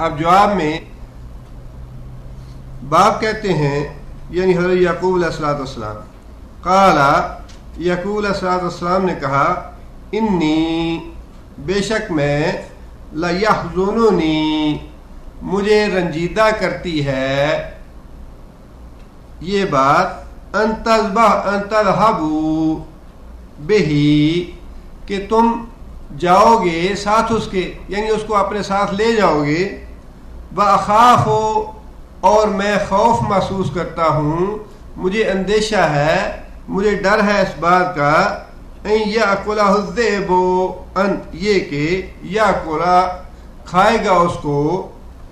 اب جواب میں باپ کہتے ہیں یعنی حضرت یعقوب علیہ الصلوۃ والسلام، قال یعقوب علیہ الصلوۃ والسلام نے کہا انی بے شک میں لیحزننی مجھے رنجیدہ کرتی ہے یہ بات ان تذهبوا بہی کہ تم جاؤ گے ساتھ اس کے، یعنی اس کو اپنے ساتھ لے جاؤ گے، وَأَخَافُ اور میں خوف محسوس کرتا ہوں، مجھے اندیشہ ہے، مجھے ڈر ہے اس بات کا، ان یأکلہ الذئب ان یہ کہ یأکل کھائے گا اس کو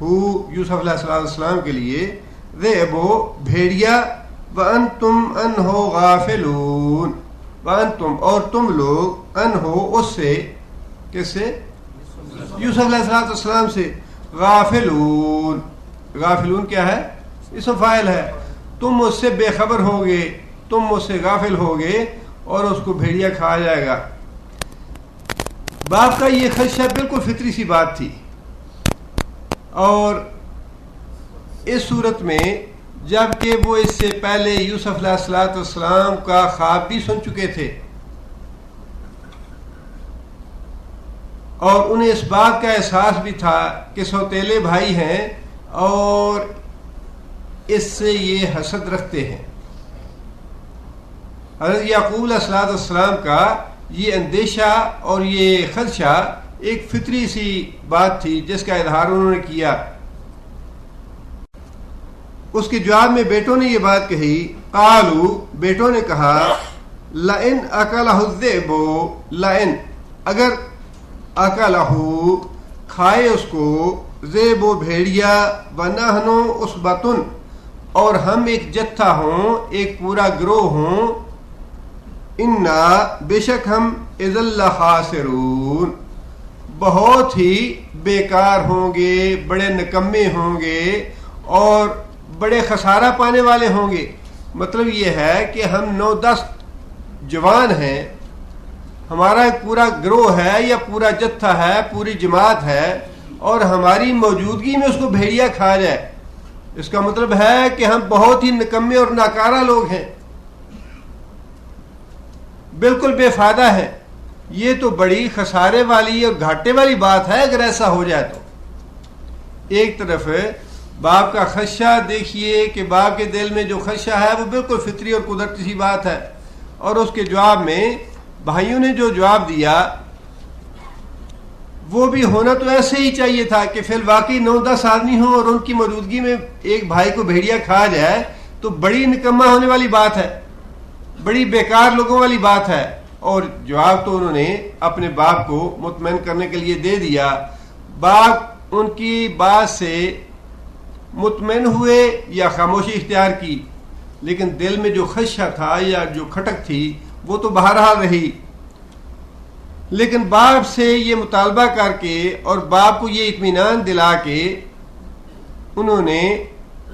ہو یوسف علیہ السلام کے لیے، ذئب بھیڑیا، وانتم عنہ غافلون وانتم اور تم لوگ عنہ اس سے، کس سے؟ یوسف علیہ السلام سے، غافلون، غافلون کیا ہے؟ اسم فاعل ہے، تم اس سے بے خبر ہوگے، تم اس سے غافل ہوگے اور اس کو بھیڑیا کھا جائے گا۔ باپ کا یہ خدشہ بالکل فطری سی بات تھی، اور اس صورت میں جب کہ وہ اس سے پہلے یوسف علیہ السلام کا خواب بھی سن چکے تھے اور انہیں اس بات کا احساس بھی تھا کہ سوتیلے بھائی ہیں اور اس سے یہ حسد رکھتے ہیں، حضرت یعقوب علیہ السلام کا یہ اندیشہ اور یہ خدشہ ایک فطری سی بات تھی جس کا اظہار انہوں نے کیا۔ اس کے جواب میں بیٹوں نے یہ بات کہی، قالو بیٹوں نے کہا لئن اکلہ الذئب لئن اگر اکلہ کھائے اس کو ذئب بھیڑیا ونحن عصبۃ اور ہم ایک جتھا ہوں، ایک پورا گروہ ہوں، انا بے شک ہم اذا لخاسرون بہت ہی بیکار ہوں گے، بڑے نکمے ہوں گے اور بڑے خسارہ پانے والے ہوں گے۔ مطلب یہ ہے کہ ہم 9-10 جوان ہیں، ہمارا ایک پورا گروہ ہے یا پورا جتھا ہے، پوری جماعت ہے، اور ہماری موجودگی میں اس کو بھیڑیا کھا جائے، اس کا مطلب ہے کہ ہم بہت ہی نکمے اور ناکارہ لوگ ہیں، بالکل بے فائدہ ہے۔ یہ تو بڑی خسارے والی اور گھاٹے والی بات ہے اگر ایسا ہو جائے تو۔ ایک طرف باپ کا خدشہ دیکھیے کہ باپ کے دل میں جو خدشہ ہے وہ بالکل فطری اور قدرتی سی بات ہے، اور اس کے جواب میں بھائیوں نے جو جواب دیا وہ بھی ہونا تو ایسے ہی چاہیے تھا کہ فی الواقع 9-10 آدمی ہوں اور ان کی موجودگی میں ایک بھائی کو بھیڑیا کھا جائے تو بڑی نکمہ ہونے والی بات ہے، بڑی بیکار لوگوں والی بات ہے۔ اور جواب تو انہوں نے اپنے باپ کو مطمئن کرنے کے لیے دے دیا۔ باپ ان کی بات سے مطمئن ہوئے یا خاموشی اختیار کی، لیکن دل میں جو خدشہ تھا یا جو کھٹک تھی وہ تو بہرحال رہی۔ لیکن باپ سے یہ مطالبہ کر کے اور باپ کو یہ اطمینان دلا کے انہوں نے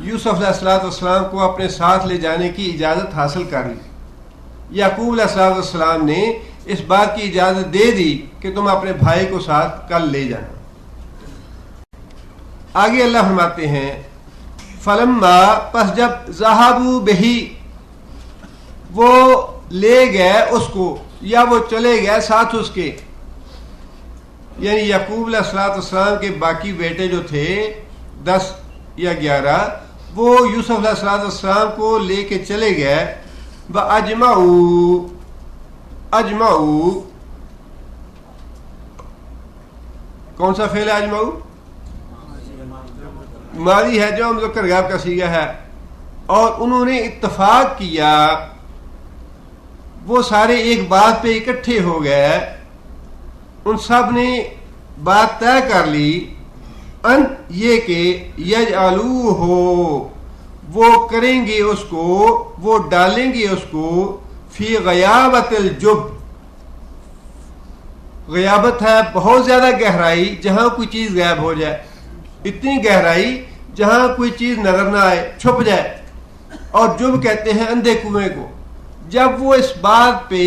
یوسف علیہ السلام کو اپنے ساتھ لے جانے کی اجازت حاصل کر لی۔ یعقوب علیہ السلام نے اس بات کی اجازت دے دی کہ تم اپنے بھائی کو ساتھ کل لے جانا۔ آگے اللہ فرماتے ہیں فلما پس جب ذہبوا بہی وہ لے گئے اس کو یا وہ چلے گئے ساتھ اس کے، یعنی یعقوب علیہ السلام کے باقی بیٹے جو تھے 10 یا 11 وہ یوسف علیہ السلام کو لے کے چلے گئے۔ وَأَجْمَعُوا اجمعوا کون سا فعل ہے؟ اجمعوا ماضی ہے جو مذکر غائب کا صیغہ ہے، اور انہوں نے اتفاق کیا، وہ سارے ایک بات پہ اکٹھے ہو گئے، ان سب نے بات طے کر لی، ان یہ کہ یجعلوہ وہ کریں گے اس کو، وہ ڈالیں گے اس کو فی غیابت الجب، غیابت ہے بہت زیادہ گہرائی جہاں کوئی چیز غائب ہو جائے، اتنی گہرائی جہاں کوئی چیز نظر نہ آئے، چھپ جائے، اور جب کہتے ہیں اندھے کنویں کو۔ جب وہ اس بات پہ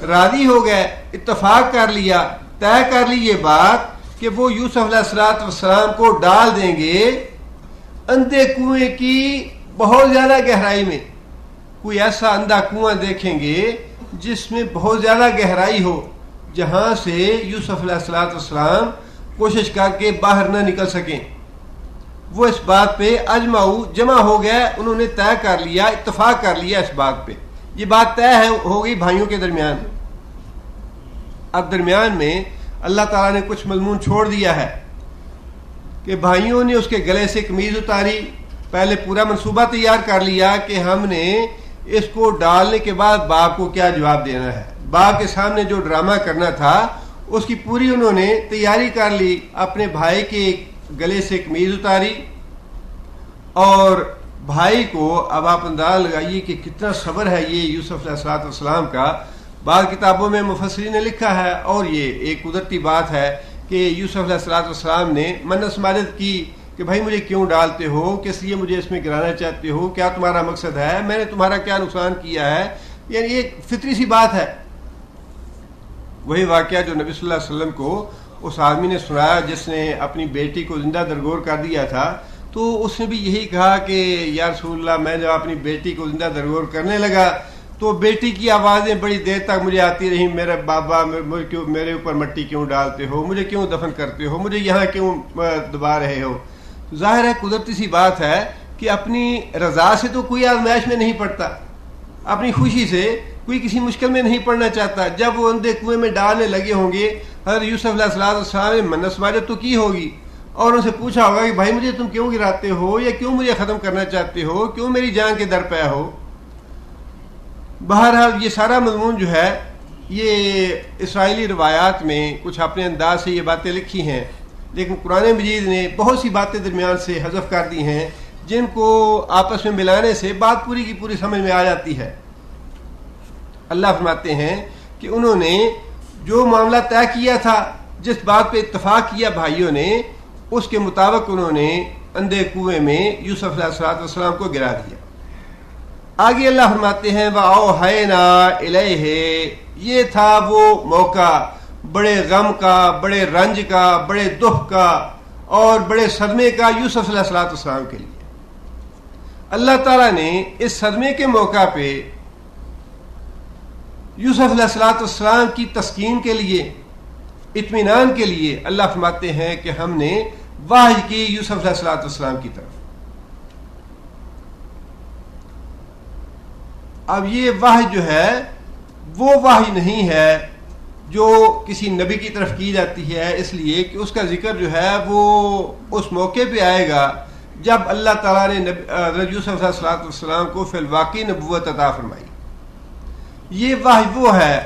راضی ہو گئے، اتفاق کر لیا، طے کر لی یہ بات کہ وہ یوسف علیہ السلام کو ڈال دیں گے اندھے کنویں کی بہت زیادہ گہرائی میں. کوئی ایسا اندھا کنواں دیکھیں گے جس میں بہت زیادہ گہرائی ہو, جہاں سے یوسف علیہ السلام کوشش کر کے باہر نہ نکل سکیں. وہ اس بات پہ اجمعو جمع ہو گئے, انہوں نے طے کر لیا, اتفاق کر لیا اس بات پہ. یہ بات طے ہو گئی بھائیوں کے درمیان. اب درمیان میں اللہ تعالیٰ نے کچھ مضمون چھوڑ دیا ہے کہ بھائیوں نے اس کے گلے سے قمیض اتاری, پہلے پورا منصوبہ تیار کر لیا کہ ہم نے اس کو ڈالنے کے بعد باپ کو کیا جواب دینا ہے. باپ کے سامنے جو ڈرامہ کرنا تھا اس کی پوری انہوں نے تیاری کر لی. اپنے بھائی کے گلے سے قمیض اتاری, اور بھائی کو اب آپ اندازہ لگائیے کہ کتنا صبر ہے یہ یوسف علیہ السلام کا. بعض کتابوں میں مفسرین نے لکھا ہے, اور یہ ایک قدرتی بات ہے کہ یوسف علیہ السلام نے منت سماجت کی کہ بھائی مجھے کیوں ڈالتے ہو, کس لیے مجھے اس میں گرانا چاہتے ہو, کیا تمہارا مقصد ہے, میں نے تمہارا کیا نقصان کیا ہے. یعنی یہ فطری سی بات ہے. وہی واقعہ جو نبی صلی اللہ علیہ وسلم کو اس آدمی نے سنایا جس نے اپنی بیٹی کو زندہ درگور کر دیا تھا, تو اس نے بھی یہی کہا کہ یا رسول اللہ, میں جب اپنی بیٹی کو زندہ درگور کرنے لگا تو بیٹی کی آوازیں بڑی دیر تک مجھے آتی رہی, میرے بابا میرے اوپر مٹی کیوں ڈالتے ہو, مجھے کیوں دفن کرتے ہو, مجھے یہاں کیوں دبا رہے ہو. ظاہر ہے قدرتی سی بات ہے کہ اپنی رضا سے تو کوئی آزمائش میں نہیں پڑتا, اپنی خوشی سے کوئی کسی مشکل میں نہیں پڑنا چاہتا. جب وہ اندھے کنویں میں ڈالنے لگے ہوں گے, حضرت یوسف علیہ السلام نے منت سماجت تو کی ہوگی, اور ان سے پوچھا ہوگا کہ بھائی مجھے تم کیوں گراتے ہو, یا کیوں مجھے ختم کرنا چاہتے ہو, کیوں میری جان کے در پہ ہو. بہرحال یہ سارا مضمون جو ہے یہ اسرائیلی روایات میں کچھ اپنے انداز سے یہ باتیں لکھی ہیں, لیکن قرآن مجید نے بہت سی باتیں درمیان سے حذف کر دی ہیں جن کو آپس میں ملانے سے بات پوری کی پوری سمجھ میں آ جاتی ہے. اللہ فرماتے ہیں کہ انہوں نے جو معاملہ طے کیا تھا, جس بات پہ اتفاق کیا بھائیوں نے, اس کے مطابق انہوں نے اندھے کنویں میں یوسف علیہ السلام کو گرا دیا. آگے اللہ فرماتے ہیں وَأَوْحَيْنَا إِلَيْهِ, یہ تھا وہ موقع بڑے غم کا, بڑے رنج کا, بڑے دکھ کا اور بڑے صدمے کا یوسف علیہ السلام کے لیے. اللہ تعالیٰ نے اس صدمے کے موقع پہ یوسف علیہ السلام کی تسکین کے لیے, اطمینان کے لیے اللہ فرماتے ہیں کہ ہم نے وحی کی یوسف علیہ السلام کی طرف. اب یہ وحی جو ہے وہ وحی نہیں ہے جو کسی نبی کی طرف کی جاتی ہے, اس لیے کہ اس کا ذکر جو ہے وہ اس موقع پہ آئے گا جب اللہ تعالیٰ نے حضرت یوسف علیہ السلام کو فی الواقع نبوت عطا فرمائی. یہ وحی وہ ہے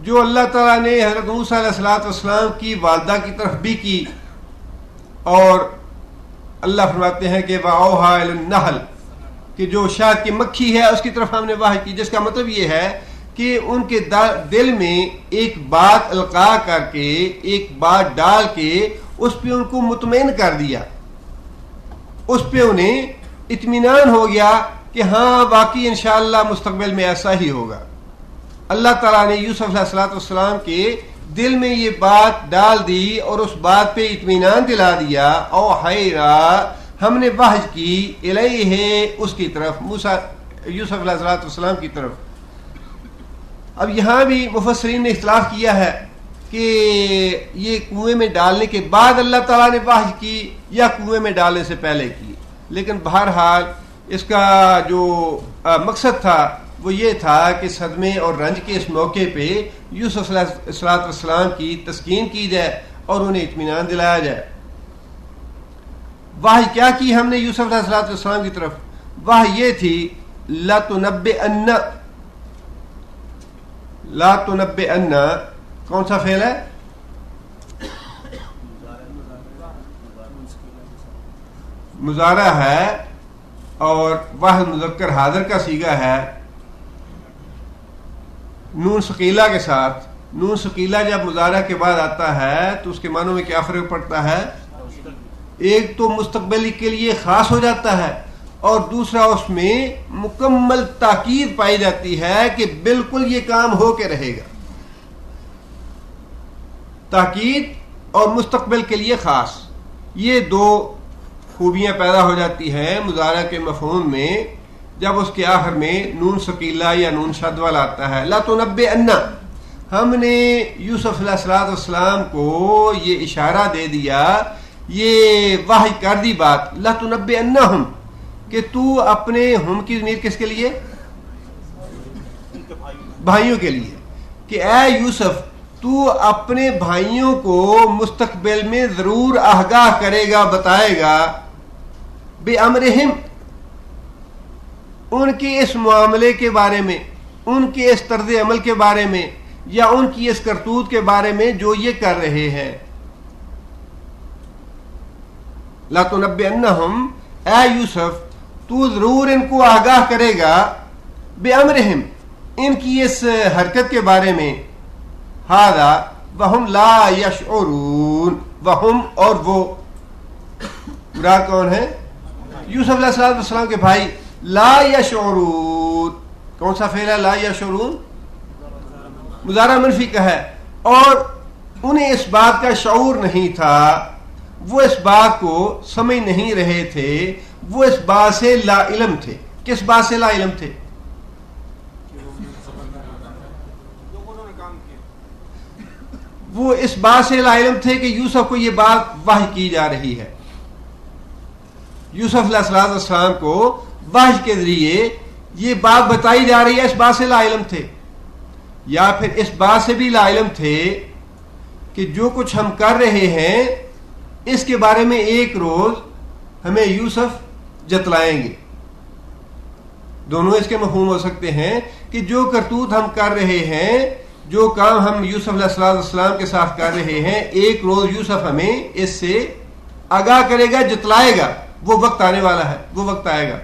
جو اللہ تعالیٰ نے حضرت موسیٰ علیہ السلام کی والدہ کی طرف بھی کی, اور اللہ فرماتے ہیں کہ وَأَوْحَىٰ إِلَى النَّحْلِ, کہ جو شہد کی مکھی ہے اس کی طرف ہم نے وحی کی, جس کا مطلب یہ ہے کہ ان کے دل میں ایک بات القاء کر کے, ایک بات ڈال کے اس پہ ان کو مطمئن کر دیا, اس پہ انہیں اطمینان ہو گیا کہ ہاں واقعی انشاءاللہ مستقبل میں ایسا ہی ہوگا. اللہ تعالیٰ نے یوسف علیہ السلام کے دل میں یہ بات ڈال دی اور اس بات پہ اطمینان دلا دیا. اوحینا, ہم نے وحی کی, الیہ, اس کی طرف, موسیٰ یوسف علیہ السلام کی طرف. اب یہاں بھی مفسرین نے اختلاف کیا ہے کہ یہ کنویں میں ڈالنے کے بعد اللہ تعالیٰ نے وحی کی یا کنویں میں ڈالنے سے پہلے کی, لیکن بہرحال اس کا جو مقصد تھا وہ یہ تھا کہ صدمے اور رنج کے اس موقع پہ یوسف علیہ السلام کی تسکین کی جائے اور انہیں اطمینان دلایا جائے. وحی کیا کی ہم نے یوسف علیہ السلام کی طرف؟ وحی یہ تھی لَتُنَبِّئَنَّ. لا تنبئن کون سا فعل ہے؟ مضارع ہے, اور واحد مذکر حاضر کا صیغہ ہے نون ثقیلہ کے ساتھ. نون ثقیلہ جب مضارع کے بعد آتا ہے تو اس کے معنوں میں کیا فرق پڑتا ہے؟ ایک تو مستقبلی کے لیے خاص ہو جاتا ہے, اور دوسرا اس میں مکمل تاکید پائی جاتی ہے کہ بالکل یہ کام ہو کے رہے گا. تاکید اور مستقبل کے لیے خاص، یہ دو خوبیاں پیدا ہو جاتی ہیں مضارع کے مفہوم میں جب اس کے آخر میں نون ثقیلہ یا نون شد والا آتا ہے. لا تنبئن، ہم نے یوسف علیہ السلام کو یہ اشارہ دے دیا، یہ وحی کر دی بات، لا تنبئنہم، کہ تو اپنے ہم کی ضمیر کس کے لیے؟ بھائیوں کے لیے، کہ اے یوسف تو اپنے بھائیوں کو مستقبل میں ضرور آگاہ کرے گا، بتائے گا، بے امرہم، ان کے اس معاملے کے بارے میں، ان کے اس طرز عمل کے بارے میں، یا ان کی اس کرتوت کے بارے میں جو یہ کر رہے ہیں. لا تنبئنہم، اے یوسف تو ضرور ان کو آگاہ کرے گا، بے امرہم، ان کی اس حرکت کے بارے میں، ہذا وہم لا یشعرون، وہم اور وہ، مراد کون ہے؟ یوسف علیہ السلام کے بھائی. لا یشعرون کون سا فعل ہے؟ لا یشعرون مضارع منفی کا ہے، اور انہیں اس بات کا شعور نہیں تھا، وہ اس بات کو سمجھ نہیں رہے تھے، وہ اس بات سے لا علم تھے. کس بات سے لا علم تھے؟ وہ اس بات سے لا علم تھے کہ یوسف کو یہ بات وحی کی جا رہی ہے. یوسف علیہ السلام کو وحی کے ذریعے یہ بات بتائی جا رہی ہے، اس بات سے لا علم تھے. یا پھر اس بات سے بھی لا علم تھے کہ جو کچھ ہم کر رہے ہیں اس کے بارے میں ایک روز ہمیں یوسف جتلائیں گے. دونوں اس کے مفہوم ہو سکتے ہیں کہ جو کرتوت ہم کر رہے ہیں، جو کام ہم یوسف علیہ السلام کے ساتھ کر رہے ہیں، ایک روز یوسف ہمیں اس سے آگاہ کرے گا، جتلائے گا. وہ وقت آنے والا ہے، وہ وقت آئے گا.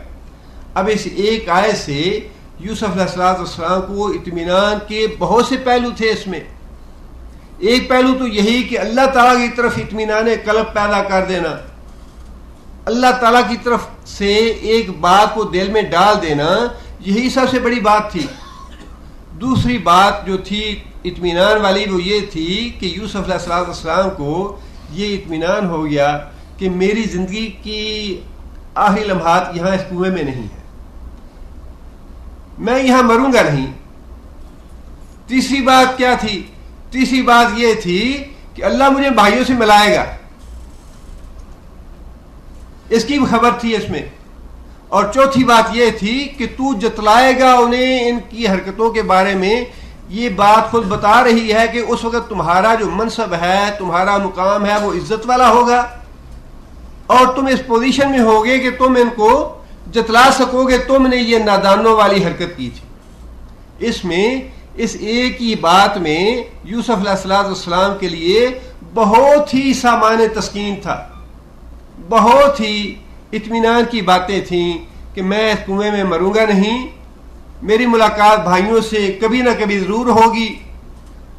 اب اس ایک آیت سے یوسف علیہ السلام کو اطمینان کے بہت سے پہلو تھے. اس میں ایک پہلو تو یہی کہ اللہ تعالیٰ کی طرف اطمینان قلب پیدا کر دینا، اللہ تعالیٰ کی طرف سے ایک بات کو دل میں ڈال دینا، یہی سب سے بڑی بات تھی. دوسری بات جو تھی اطمینان والی وہ یہ تھی کہ یوسف علیہ السلام کو یہ اطمینان ہو گیا کہ میری زندگی کی آخری لمحات یہاں اس کنویں میں نہیں ہے، میں یہاں مروں گا نہیں. تیسری بات کیا تھی؟ تیسری بات یہ تھی کہ اللہ مجھے بھائیوں سے ملائے گا، اس کی خبر تھی اس میں. اور چوتھی بات یہ تھی کہ تو جتلائے گا انہیں ان کی حرکتوں کے بارے میں. یہ بات خود بتا رہی ہے کہ اس وقت تمہارا جو منصب ہے، تمہارا مقام ہے، وہ عزت والا ہوگا، اور تم اس پوزیشن میں ہوگے کہ تم ان کو جتلا سکو گے. تم نے یہ نادانوں والی حرکت کی تھی. اس میں اس ایک ہی بات میں یوسف علیہ السلام کے لیے بہت ہی سامان تسکین تھا، بہت ہی اطمینان کی باتیں تھیں کہ میں اس کنویں میں مروں گا نہیں، میری ملاقات بھائیوں سے کبھی نہ کبھی ضرور ہوگی،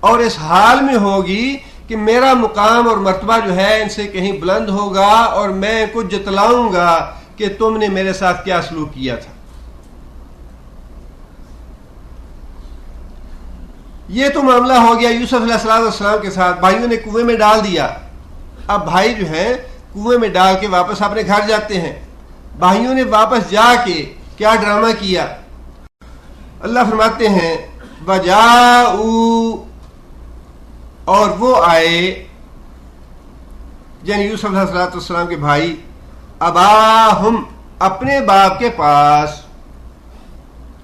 اور اس حال میں ہوگی کہ میرا مقام اور مرتبہ جو ہے ان سے کہیں بلند ہوگا، اور میں کچھ جتلاؤں گا کہ تم نے میرے ساتھ کیا سلوک کیا تھا. یہ تو معاملہ ہو گیا یوسف علیہ السلام کے ساتھ. بھائیوں نے کنویں میں ڈال دیا. اب بھائی جو ہیں کنویں میں ڈال کے واپس اپنے گھر جاتے ہیں. بھائیوں نے واپس جا کے کیا ڈرامہ کیا. اللہ فرماتے ہیں وَجَاءُوا، اور وہ آئے، یعنی یوسف علیہ السلام کے بھائی، اباہم، اپنے باپ کے پاس،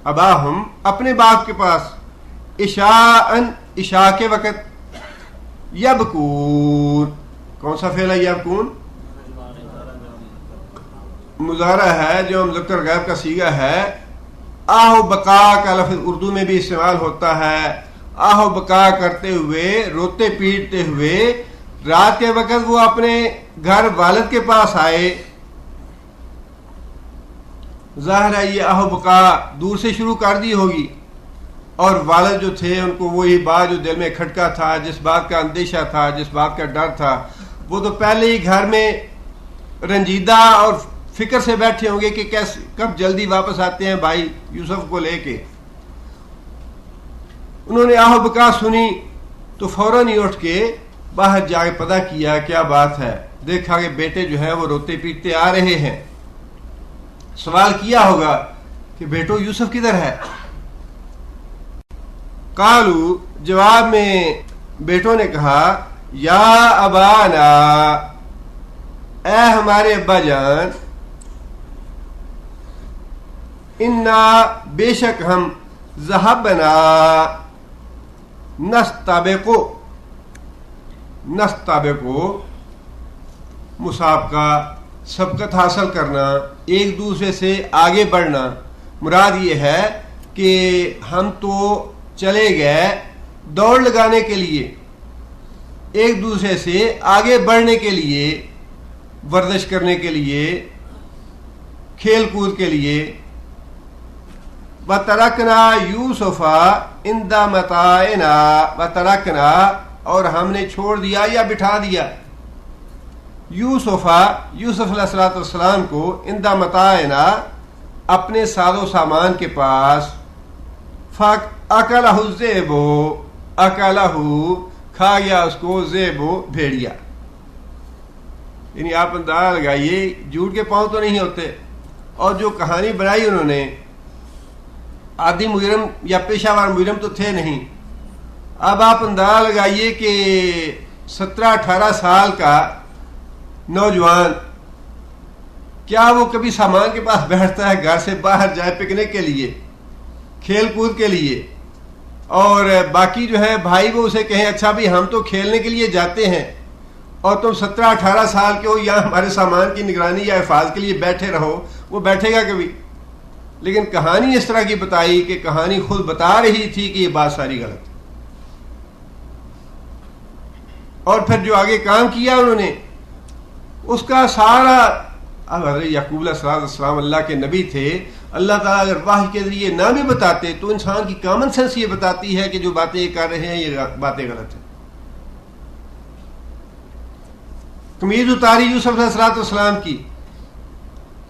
اباہم، اپنے باپ کے پاس، عشاءً، عشاء کے وقت، یبکون، کون سا فعل ہے یبکون؟ مضارع ہے جو مذکر غائب کا صیغہ ہے. آہ و بقا کا لفظ اردو میں بھی استعمال ہوتا ہے. آہ و بقا کرتے ہوئے، روتے پیٹتے ہوئے رات کے وقت وہ اپنے گھر والد کے پاس آئے. ظاہر ہے یہ آہ و بقا دور سے شروع کر دی ہوگی، اور والد جو تھے ان کو وہی بات جو دل میں کھٹکا تھا، جس بات کا اندیشہ تھا، جس بات کا ڈر تھا، وہ تو پہلے ہی گھر میں رنجیدہ اور فکر سے بیٹھے ہوں گے کہ کیسے کب جلدی واپس آتے ہیں بھائی یوسف کو لے کے. انہوں نے آہ و بکا سنی تو فوراً ہی اٹھ کے باہر جا کے پتہ کیا کیا بات ہے، دیکھا کہ بیٹے جو ہیں وہ روتے پیٹتے آ رہے ہیں. سوال کیا ہوگا کہ بیٹو یوسف کدھر ہے؟ قالو، جواب میں بیٹوں نے کہا یا ابانا، اے ہمارے ابا جان، انا بے شک ہم ذهبنا نستبقو مسابقہ، سبقت حاصل کرنا، ایک دوسرے سے آگے بڑھنا. مراد یہ ہے کہ ہم تو چلے گئے دوڑ لگانے کے لیے، ایک دوسرے سے آگے بڑھنے کے لیے، ورزش کرنے کے لیے، کھیل کود کے لیے. وَتَرَكْنَا يُوسُفَ عِنْدَ مَتَاعِنَا، وَتَرَكْنَا، اور ہم نے چھوڑ دیا یا بٹھا دیا، یوسف علیہ السلام کو، عِنْدَ مَتَاعِنَا، اپنے ساز و سامان کے پاس. فَأَكَلَهُ الذِّئْبُ، أَكَلَهُ، کھا گیا اس کو، ذئب، بھیڑیا. یعنی آپ اندازہ لگائیے، جھوٹ کے پاؤں تو نہیں ہوتے. اور جو کہانی بنائی انہوں نے، عادی مجرم یا پیشہ ور مجرم تو تھے نہیں. اب آپ اندازہ لگائیے کہ 17-18 سال کا نوجوان، کیا وہ کبھی سامان کے پاس بیٹھتا ہے گھر سے باہر جائے پکنک کے لیے، کھیل کود کے لیے، اور باقی جو ہے بھائی وہ اسے کہیں اچھا بھی ہم تو کھیلنے کے لیے جاتے ہیں اور تم 17-18 سال کے ہو، یا ہمارے سامان کی نگرانی یا حفاظت کے لیے بیٹھے رہو؟ وہ بیٹھے گا کبھی؟ لیکن کہانی اس طرح کی بتائی کہ کہانی خود بتا رہی تھی کہ یہ بات ساری غلط ہے. اور پھر جو آگے کام کیا انہوں نے، اس کا سارا، اب حضرت یعقوب علیہ السلام اللہ کے نبی تھے، اللہ تعالیٰ اگر وحی کے ذریعے نہ بھی بتاتے تو انسان کی کامن سینس یہ بتاتی ہے کہ جو باتیں یہ کر رہے ہیں یہ باتیں غلط ہیں. قمیض اتاری یوسف علیہ السلام کی،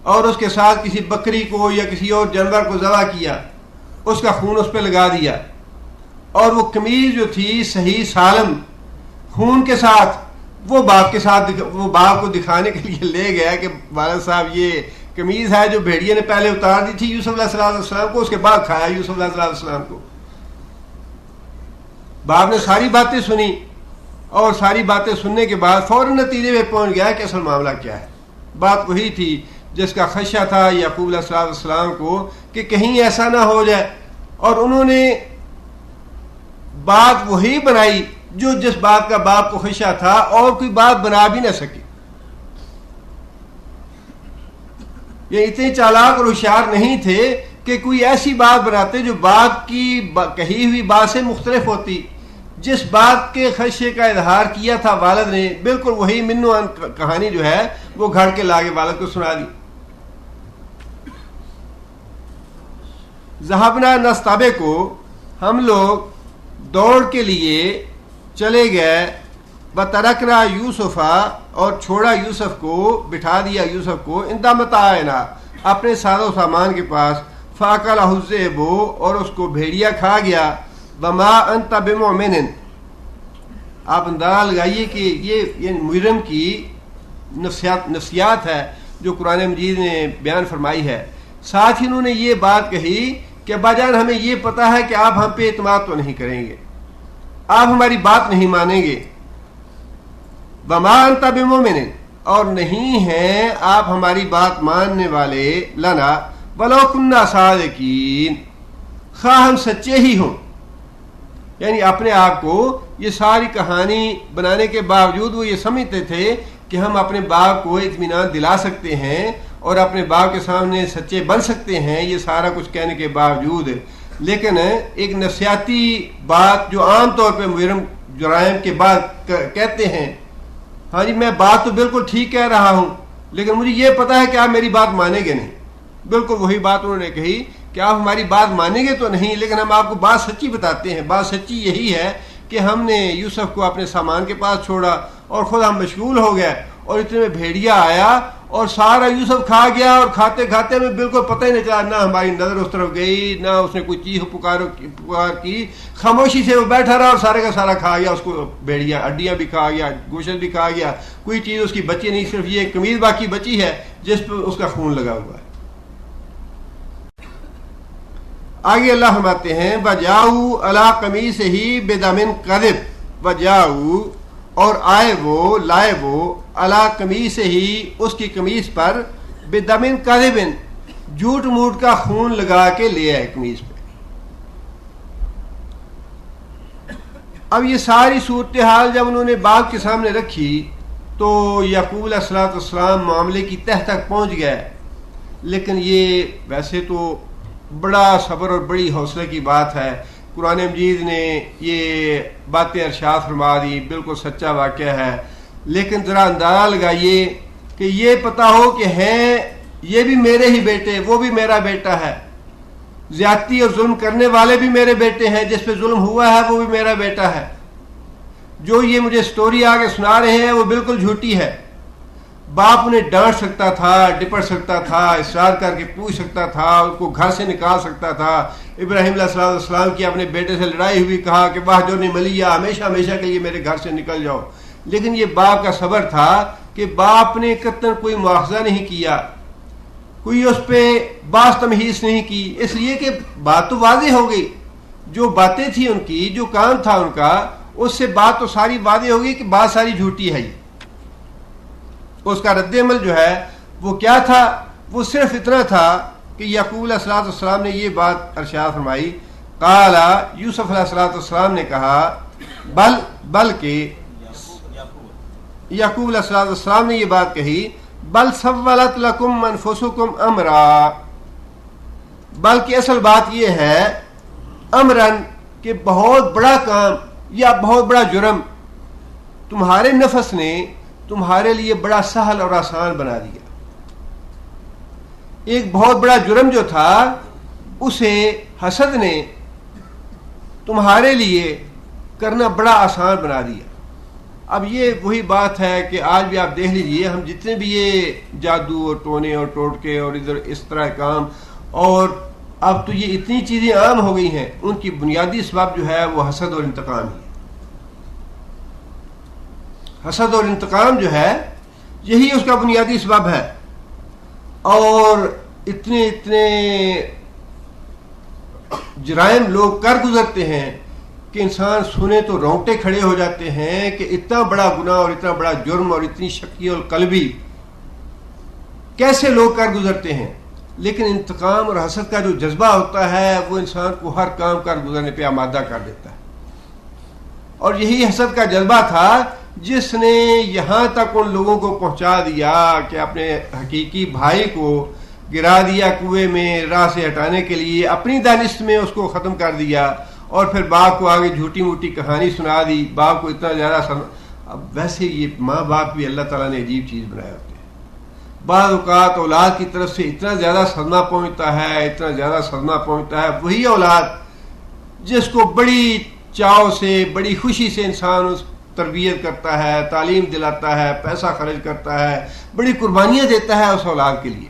اور اس کے ساتھ کسی بکری کو یا کسی اور جانور کو ذبح کیا، اس کا خون اس پہ لگا دیا، اور وہ قمیض جو تھی صحیح سالم خون کے ساتھ، وہ باپ کے ساتھ، وہ باپ کو دکھانے کے لیے لے گیا کہ والد صاحب یہ قمیض ہے جو بھیڑیے نے پہلے اتار دی تھی یوسف علیہ السلام کو، اس کے بعد کھایا یوسف علیہ السلام کو. باپ نے ساری باتیں سنی، اور ساری باتیں سننے کے بعد فوراً نتیجے میں پہنچ گیا کہ اصل معاملہ کیا ہے. بات وہی تھی جس کا خدشہ تھا یعقوب علیہ السلام کو کہ کہیں ایسا نہ ہو جائے، اور انہوں نے بات وہی بنائی جو جس بات کا باپ کو خدشہ تھا، اور کوئی بات بنا بھی نہ سکی. یہ اتنے چالاک اور ہوشیار نہیں تھے کہ کوئی ایسی بات بناتے جو باپ کی کہی ہوئی بات سے مختلف ہوتی. جس بات کے خدشے کا اظہار کیا تھا والد نے، بالکل وہی منو کہانی جو ہے وہ گھڑ کے لا کے والد کو سنا دی. ذهبنا نستبقو، ہم لوگ دوڑ کے لیے چلے گئے. وترکنا یوسف، اور چھوڑا یوسف کو، بٹھا دیا یوسف کو، عند متاعنا، اپنے ساز و سامان کے پاس. فاکلہ الذئب، اور اس کو بھیڑیا کھا گیا. وما انت بمؤمن، آپ اندازہ لگائیے کہ یہ مجرم کی نفسیات ہے جو قرآن مجید نے بیان فرمائی ہے. ساتھ ہی انہوں نے یہ بات کہی کہ ابا جان ہمیں یہ پتا ہے کہ آپ ہم پہ اعتماد تو نہیں کریں گے، آپ ہماری بات نہیں مانیں گے. وما انت بمؤمن، اور نہیں ہیں آپ ہماری بات ماننے والے. لنا ولو کنا صادقین، خواہ ہم سچے ہی ہوں. یعنی اپنے آپ کو یہ ساری کہانی بنانے کے باوجود وہ یہ سمجھتے تھے کہ ہم اپنے باپ کو اطمینان دلا سکتے ہیں اور اپنے باپ کے سامنے سچے بن سکتے ہیں، یہ سارا کچھ کہنے کے باوجود. لیکن ایک نفسیاتی بات جو عام طور پہ مجرم جرائم کے بعد کہتے ہیں، ہاں جی میں بات تو بالکل ٹھیک کہہ رہا ہوں لیکن مجھے یہ پتا ہے کہ آپ میری بات مانیں گے نہیں. بالکل وہی بات انہوں نے کہی کہ آپ ہماری بات مانیں گے تو نہیں، لیکن ہم آپ کو بات سچی بتاتے ہیں. بات سچی یہی ہے کہ ہم نے یوسف کو اپنے سامان کے پاس چھوڑا اور خود ہم مشغول ہو گئے، اور اتنے میں بھیڑیا آیا اور سارا یوسف کھا گیا، اور کھاتے کھاتے میں بالکل پتہ ہی نہیں چلا، نہ ہماری نظر اس طرف گئی، نہ اس نے کوئی چیخ پکار کی، خاموشی سے وہ بیٹھا رہا اور سارے کا سارا کھا گیا، اس کو بھیڑیا ہڈیاں بھی کھا گیا، گوشت بھی کھا گیا، کوئی چیز اس کی بچی نہیں، صرف یہ قمیض باقی بچی ہے جس پہ اس کا خون لگا ہوا ہے۔ آگے اللہ فرماتے ہیں وَجَاءُوا عَلَىٰ قَمِيصِهِ بِدَمٍ كَذِبٍ، وَجَاءُوا اور آئے وہ، لائے وہ، عَلَىٰ قَمِيصِهِ اس کی قمیص پر، بِدَمٍ كَذِبٍ جھوٹ موٹ کا خون لگا کے لے آئے قمیص پہ۔ اب یہ ساری صورتحال جب انہوں نے باپ کے سامنے رکھی تو یعقوب علیہ السلام معاملے کی تہ تک پہنچ گئے، لیکن یہ ویسے تو بڑا صبر اور بڑی حوصلے کی بات ہے، قرآن مجید نے یہ باتیں ارشاد فرما دی، بالکل سچا واقعہ ہے، لیکن ذرا اندازہ لگائیے کہ یہ پتہ ہو کہ ہیں یہ بھی میرے ہی بیٹے، وہ بھی میرا بیٹا ہے، زیادتی اور ظلم کرنے والے بھی میرے بیٹے ہیں، جس پہ ظلم ہوا ہے وہ بھی میرا بیٹا ہے، جو یہ مجھے سٹوری آگے سنا رہے ہیں وہ بالکل جھوٹی ہے۔ باپ انہیں ڈانٹ سکتا تھا، ڈپٹ سکتا تھا، اصرار کر کے پوچھ سکتا تھا، ان کو گھر سے نکال سکتا تھا۔ ابراہیم علیہ السلام کی اپنے بیٹے سے لڑائی ہوئی، کہا کہ واہ جو نہیں ملی، ہمیشہ ہمیشہ کے لیے میرے گھر سے نکل جاؤ، لیکن یہ باپ کا صبر تھا کہ باپ نے قطعاً کوئی مواخذہ نہیں کیا، کوئی اس پہ باز تمہیز نہیں کی، اس لیے کہ بات تو واضح ہو گئی، جو باتیں تھیں ان کی، جو کام تھا ان کا، اس سے بات تو ساری واضح ہو گئی کہ بات ساری جھوٹی ہے۔ اس کا رد عمل جو ہے وہ کیا تھا؟ وہ صرف اتنا تھا کہ یعقوب علیہ السلام نے یہ بات ارشاد فرمائی، قال یوسف علیہ السلام نے کہا، بلکہ یعقوب علیہ السلام نے یہ بات کہی، بل سولت لکم انفسکم امرا، بلکہ اصل بات یہ ہے امرن کہ بہت بڑا کام یا بہت بڑا جرم تمہارے نفس نے تمہارے لیے بڑا سہل اور آسان بنا دیا۔ ایک بہت بڑا جرم جو تھا اسے حسد نے تمہارے لیے کرنا بڑا آسان بنا دیا۔ اب یہ وہی بات ہے کہ آج بھی آپ دیکھ لیجئے، ہم جتنے بھی یہ جادو اور ٹونے اور ٹوٹکے اور ادھر اس طرح کام، اور اب تو یہ اتنی چیزیں عام ہو گئی ہیں، ان کی بنیادی اسباب جو ہے وہ حسد اور انتقام ہی ہے۔ حسد اور انتقام جو ہے یہی اس کا بنیادی اسباب ہے، اور اتنے جرائم لوگ کر گزرتے ہیں کہ انسان سنے تو رونگٹے کھڑے ہو جاتے ہیں کہ اتنا بڑا گناہ اور اتنا بڑا جرم اور اتنی شکی اور قلبی کیسے لوگ کر گزرتے ہیں۔ لیکن انتقام اور حسد کا جو جذبہ ہوتا ہے وہ انسان کو ہر کام کر گزرنے پہ آمادہ کر دیتا ہے، اور یہی حسد کا جذبہ تھا جس نے یہاں تک ان لوگوں کو پہنچا دیا کہ اپنے حقیقی بھائی کو گرا دیا کنویں میں راہ سے ہٹانے کے لیے، اپنی دانش میں اس کو ختم کر دیا، اور پھر باپ کو آگے جھوٹی موٹی کہانی سنا دی۔ باپ کو اتنا زیادہ اب ویسے یہ ماں باپ بھی اللہ تعالیٰ نے عجیب چیز بنائے ہوتے ہیں، بعض اوقات اولاد کی طرف سے اتنا زیادہ صدمہ پہنچتا ہے، وہی اولاد جس کو بڑی چاؤ سے، بڑی خوشی سے انسان اس تربیت کرتا ہے، تعلیم دلاتا ہے، پیسہ خرچ کرتا ہے، بڑی قربانیاں دیتا ہے اس اولاد کے لیے،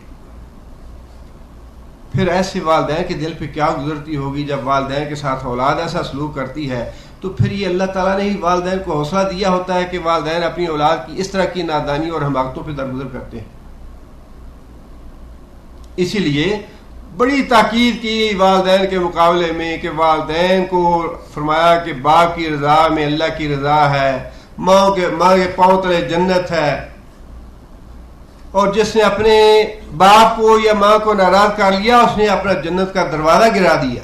پھر ایسے والدین کے دل پہ کیا گزرتی ہوگی جب والدین کے ساتھ اولاد ایسا سلوک کرتی ہے۔ تو پھر یہ اللہ تعالیٰ نے ہی والدین کو حوصلہ دیا ہوتا ہے کہ والدین اپنی اولاد کی اس طرح کی نادانی اور حماقتوں پہ درگزر کرتے ہیں۔ اسی لیے بڑی تاکید کی والدین کے مقابلے میں کہ والدین کو فرمایا کہ باپ کی رضا میں اللہ کی رضا ہے، ماں کے پاؤں تلے جنت ہے، اور جس نے اپنے باپ کو یا ماں کو ناراض کر لیا اس نے اپنا جنت کا دروازہ گرا دیا۔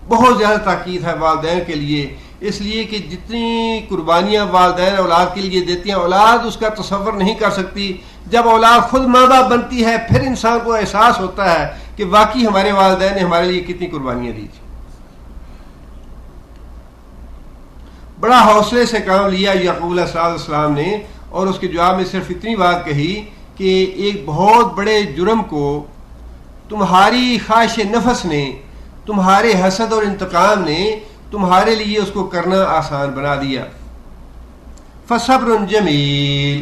بہت زیادہ تاکید ہے والدین کے لیے، اس لیے کہ جتنی قربانیاں والدین اولاد کے لیے دیتی ہیں اولاد اس کا تصور نہیں کر سکتی۔ جب اولاد خود ماں باپ بنتی ہے پھر انسان کو احساس ہوتا ہے کہ واقعی ہمارے والدین نے ہمارے لیے کتنی قربانیاں دی تھی۔ بڑا حوصلے سے کام لیا یعقوب علیہ السلام نے، اور اس کے جواب میں صرف اتنی بات کہی کہ ایک بہت بڑے جرم کو تمہاری خواہش نفس نے، تمہارے حسد اور انتقام نے تمہارے لیے اس کو کرنا آسان بنا دیا۔ فصبر جمیل،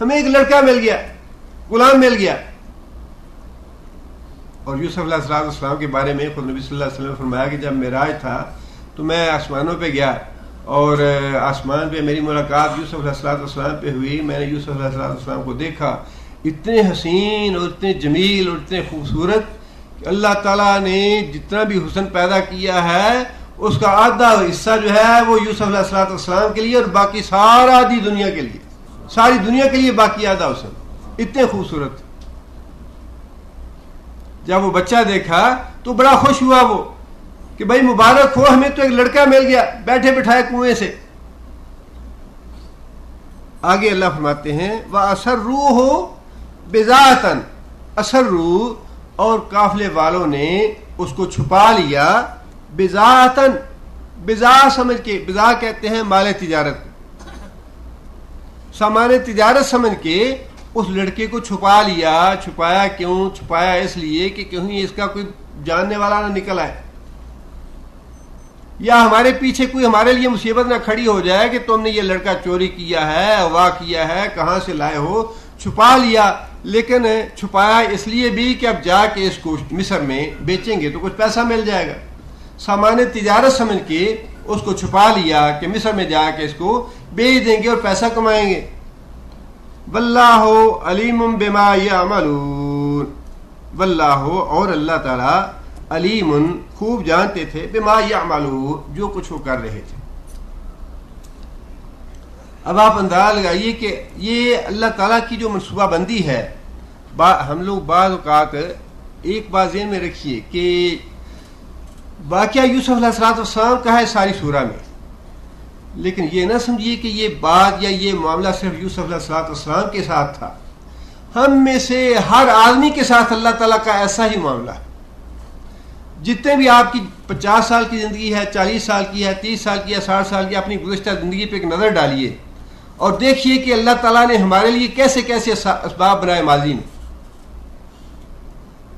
ہمیں ایک لڑکا مل گیا, غلام مل گیا. اور یوسف علیہ السلام کے بارے میں خود نبی صلی اللہ علیہ وسلم نے فرمایا کہ جب معراج تھا تو میں آسمانوں پہ گیا اور آسمان پہ میری ملاقات یوسف علیہ السلام پہ ہوئی. میں نے یوسف علیہ السلام کو دیکھا, اتنے حسین اور اتنے جمیل اور اتنے خوبصورت کہ اللہ تعالیٰ نے جتنا بھی حسن پیدا کیا ہے اس کا آدھا حصہ جو ہے وہ یوسف علیہ السلام کے لیے اور باقی سارا آدھی دنیا کے لیے, ساری دنیا کے لیے باقی آدھا حسن. اتنے خوبصورت. جب وہ بچہ دیکھا تو بڑا خوش ہوا وہ کہ بھائی مبارک ہو, ہمیں تو ایک لڑکا مل گیا بیٹھے بٹھائے کنویں سے. آگے اللہ فرماتے ہیں وَأَسَرُّوهُ بِضَاعَةً, اسرو اور قافلے والوں نے اس کو چھپا لیا. بِضَاعَةً, بضاع سمجھ کے, بضاع کہتے ہیں مال تجارت, سامان تجارت سمجھ کے اس لڑکے کو چھپا لیا. چھپایا کیوں؟ چھپایا اس لیے کہ کہیں اس کا کوئی جاننے والا نہ نکل آئے, یا ہمارے پیچھے کوئی ہمارے لیے مصیبت نہ کھڑی ہو جائے کہ تم نے یہ لڑکا چوری کیا ہے, اغوا کیا ہے, کہاں سے لائے ہو. چھپا لیا, لیکن چھپایا اس لیے بھی کہ اب جا کے اس کو مصر میں بیچیں گے تو کچھ پیسہ مل جائے گا. سامان تجارت سمجھ کے اس کو چھپا لیا کہ مصر میں جا کے اس کو بیچ دیں گے اور پیسہ کمائیں گے. واللہ علیم بما یعملون, واللہ اور اللہ تعالی علیم خوب جانتے تھے, بما یعملون جو کچھ وہ کر رہے تھے. اب آپ انداز لگائیے کہ یہ اللہ تعالیٰ کی جو منصوبہ بندی ہے. ہم لوگ بعض اوقات ایک بات ذہن میں رکھیے کہ واقعہ یوسف علیہ السلام کا ہے ساری سورہ میں, لیکن یہ نہ سمجھیے کہ یہ بات یا یہ معاملہ صرف یوسف علیہ السلام کے ساتھ تھا. ہم میں سے ہر آدمی کے ساتھ اللہ تعالیٰ کا ایسا ہی معاملہ ہے. جتنے بھی آپ کی 50 سال کی زندگی ہے, 40 سال کی ہے, 30 سال کی ہے, 60 سال کی, اپنی گزشتہ زندگی پہ ایک نظر ڈالیے اور دیکھیے کہ اللہ تعالیٰ نے ہمارے لیے کیسے کیسے اسباب بنائے ماضی میں.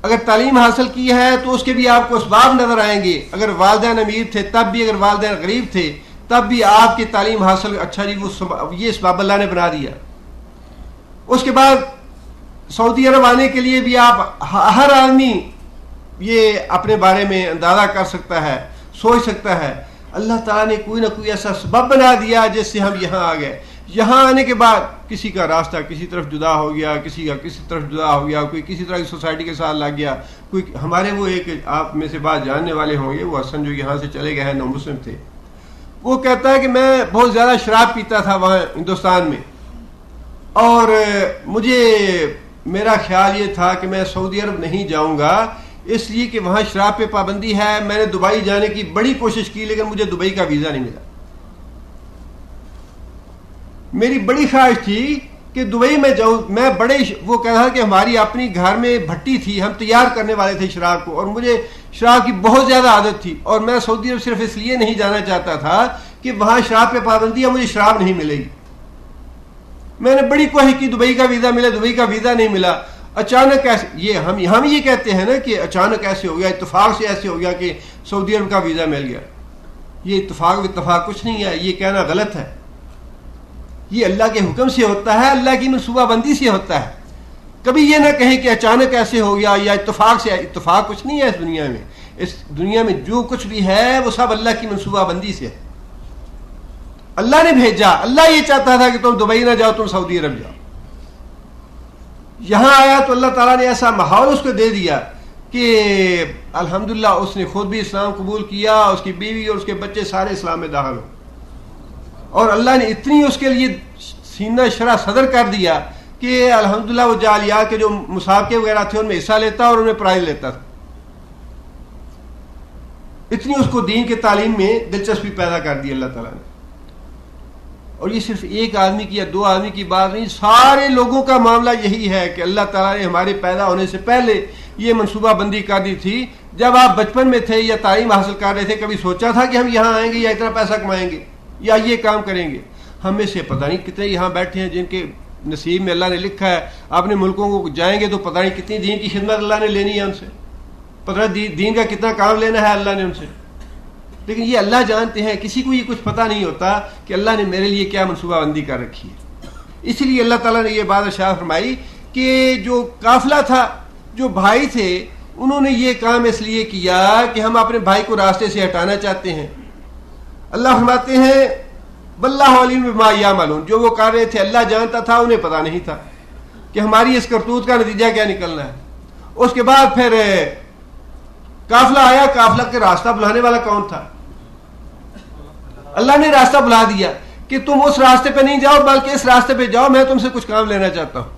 اگر تعلیم حاصل کی ہے تو اس کے بھی آپ کو اسباب نظر آئیں گے. اگر والدین امیر تھے تب بھی, اگر والدین غریب تھے تب بھی آپ کی تعلیم حاصل, اچھا جی وہ یہ اسباب اللہ نے بنا دیا. اس کے بعد سعودی عرب آنے کے لیے بھی آپ, ہر آدمی یہ اپنے بارے میں اندازہ کر سکتا ہے, سوچ سکتا ہے. اللہ تعالیٰ نے کوئی نہ کوئی ایسا سبب بنا دیا جس سے ہم یہاں آ گئے. یہاں آنے کے بعد کسی کا راستہ کسی طرف جدا ہو گیا, کسی کا کسی طرف جدا ہو گیا, کوئی کسی طرح کی سوسائٹی کے ساتھ لگ گیا. کوئی ہمارے وہ ایک آپ میں سے بات جاننے والے ہوں گے, وہ حسن جو یہاں سے چلے گئے ہیں, نو مسلم تھے. وہ کہتا ہے کہ میں بہت زیادہ شراب پیتا تھا وہاں ہندوستان میں, اور مجھے میرا خیال یہ تھا کہ میں سعودی عرب نہیں جاؤں گا اس لیے کہ وہاں شراب پہ پابندی ہے. میں نے دبئی جانے کی بڑی کوشش کی لیکن مجھے دبئی کا ویزا نہیں ملا. میری بڑی خواہش تھی کہ دبئی میں جاؤں. میں بڑے, وہ کہا کہ ہماری اپنی گھر میں بھٹی تھی, ہم تیار کرنے والے تھے شراب کو, اور مجھے شراب کی بہت زیادہ عادت تھی, اور میں سعودی عرب صرف اس لیے نہیں جانا چاہتا تھا کہ وہاں شراب پہ پابندی ہے, مجھے شراب نہیں ملے گی. میں نے بڑی کوشش کی, دبئی کا ویزا ملا, دبئی کا ویزا نہیں ملا. اچانک ایسے, یہ ہم یہ کہتے ہیں نا کہ اچانک ایسے ہو گیا, اتفاق سے ایسے ہو گیا کہ سعودی عرب کا ویزا مل گیا. یہ اتفاق کچھ نہیں ہے, یہ کہنا غلط ہے. یہ اللہ کے حکم سے ہوتا ہے, اللہ کی منصوبہ بندی سے ہوتا ہے. کبھی یہ نہ کہیں کہ اچانک ایسے ہو گیا یا اتفاق سے. اتفاق کچھ نہیں ہے اس دنیا میں. اس دنیا میں جو کچھ بھی ہے وہ سب اللہ کی منصوبہ بندی سے ہے. اللہ نے بھیجا. اللہ یہ چاہتا تھا کہ تم دبئی نہ جاؤ, تم سعودی عرب جاؤ. یہاں آیا تو اللہ تعالیٰ نے ایسا ماحول اس کو دے دیا کہ الحمدللہ اس نے خود بھی اسلام قبول کیا, اس کی بیوی اور اس کے بچے سارے اسلام میں داخل ہو, اور اللہ نے اتنی اس کے لیے سینہ شرح صدر کر دیا کہ الحمدللہ وہ جعلیات کے جو مسابقے وغیرہ تھے ان میں حصہ لیتا اور انہیں پرائز لیتا تھا. اتنی اس کو دین کے تعلیم میں دلچسپی پیدا کر دی اللہ تعالیٰ نے. اور یہ صرف ایک آدمی کی یا دو آدمی کی بات نہیں, سارے لوگوں کا معاملہ یہی ہے کہ اللہ تعالیٰ نے ہمارے پیدا ہونے سے پہلے یہ منصوبہ بندی کر دی تھی. جب آپ بچپن میں تھے یا تعلیم حاصل کر رہے تھے, کبھی سوچا تھا کہ ہم یہاں آئیں گے یا اتنا پیسہ کمائیں گے یا یہ کام کریں گے؟ ہم میں سے پتہ نہیں کتنے یہاں بیٹھے ہیں جن کے نصیب میں اللہ نے لکھا ہے اپنے ملکوں کو جائیں گے تو پتہ نہیں کتنی دین کی خدمت اللہ نے لینی ہے ان سے, پتہ نہیں دین کا کتنا کام لینا ہے اللہ نے ان سے. لیکن یہ اللہ جانتے ہیں, کسی کو یہ کچھ پتہ نہیں ہوتا کہ اللہ نے میرے لیے کیا منصوبہ بندی کر رکھی ہے. اس لیے اللہ تعالیٰ نے یہ بات ارشاد فرمائی کہ جو قافلہ تھا، جو بھائی تھے، انہوں نے یہ کام اس لیے کیا کہ ہم اپنے بھائی کو راستے سے ہٹانا چاہتے ہیں۔ اللہ فرماتے ہیں واللہ علیم بما یعملون، جو وہ کر رہے تھے اللہ جانتا تھا، انہیں پتہ نہیں تھا کہ ہماری اس کرتوت کا نتیجہ کیا نکلنا ہے۔ اس کے بعد پھر قافلہ آیا، قافلہ کے راستہ بلانے والا کون تھا؟ اللہ نے راستہ بلا دیا کہ تم اس راستے پہ نہیں جاؤ بلکہ اس راستے پہ جاؤ، میں تم سے کچھ کام لینا چاہتا ہوں۔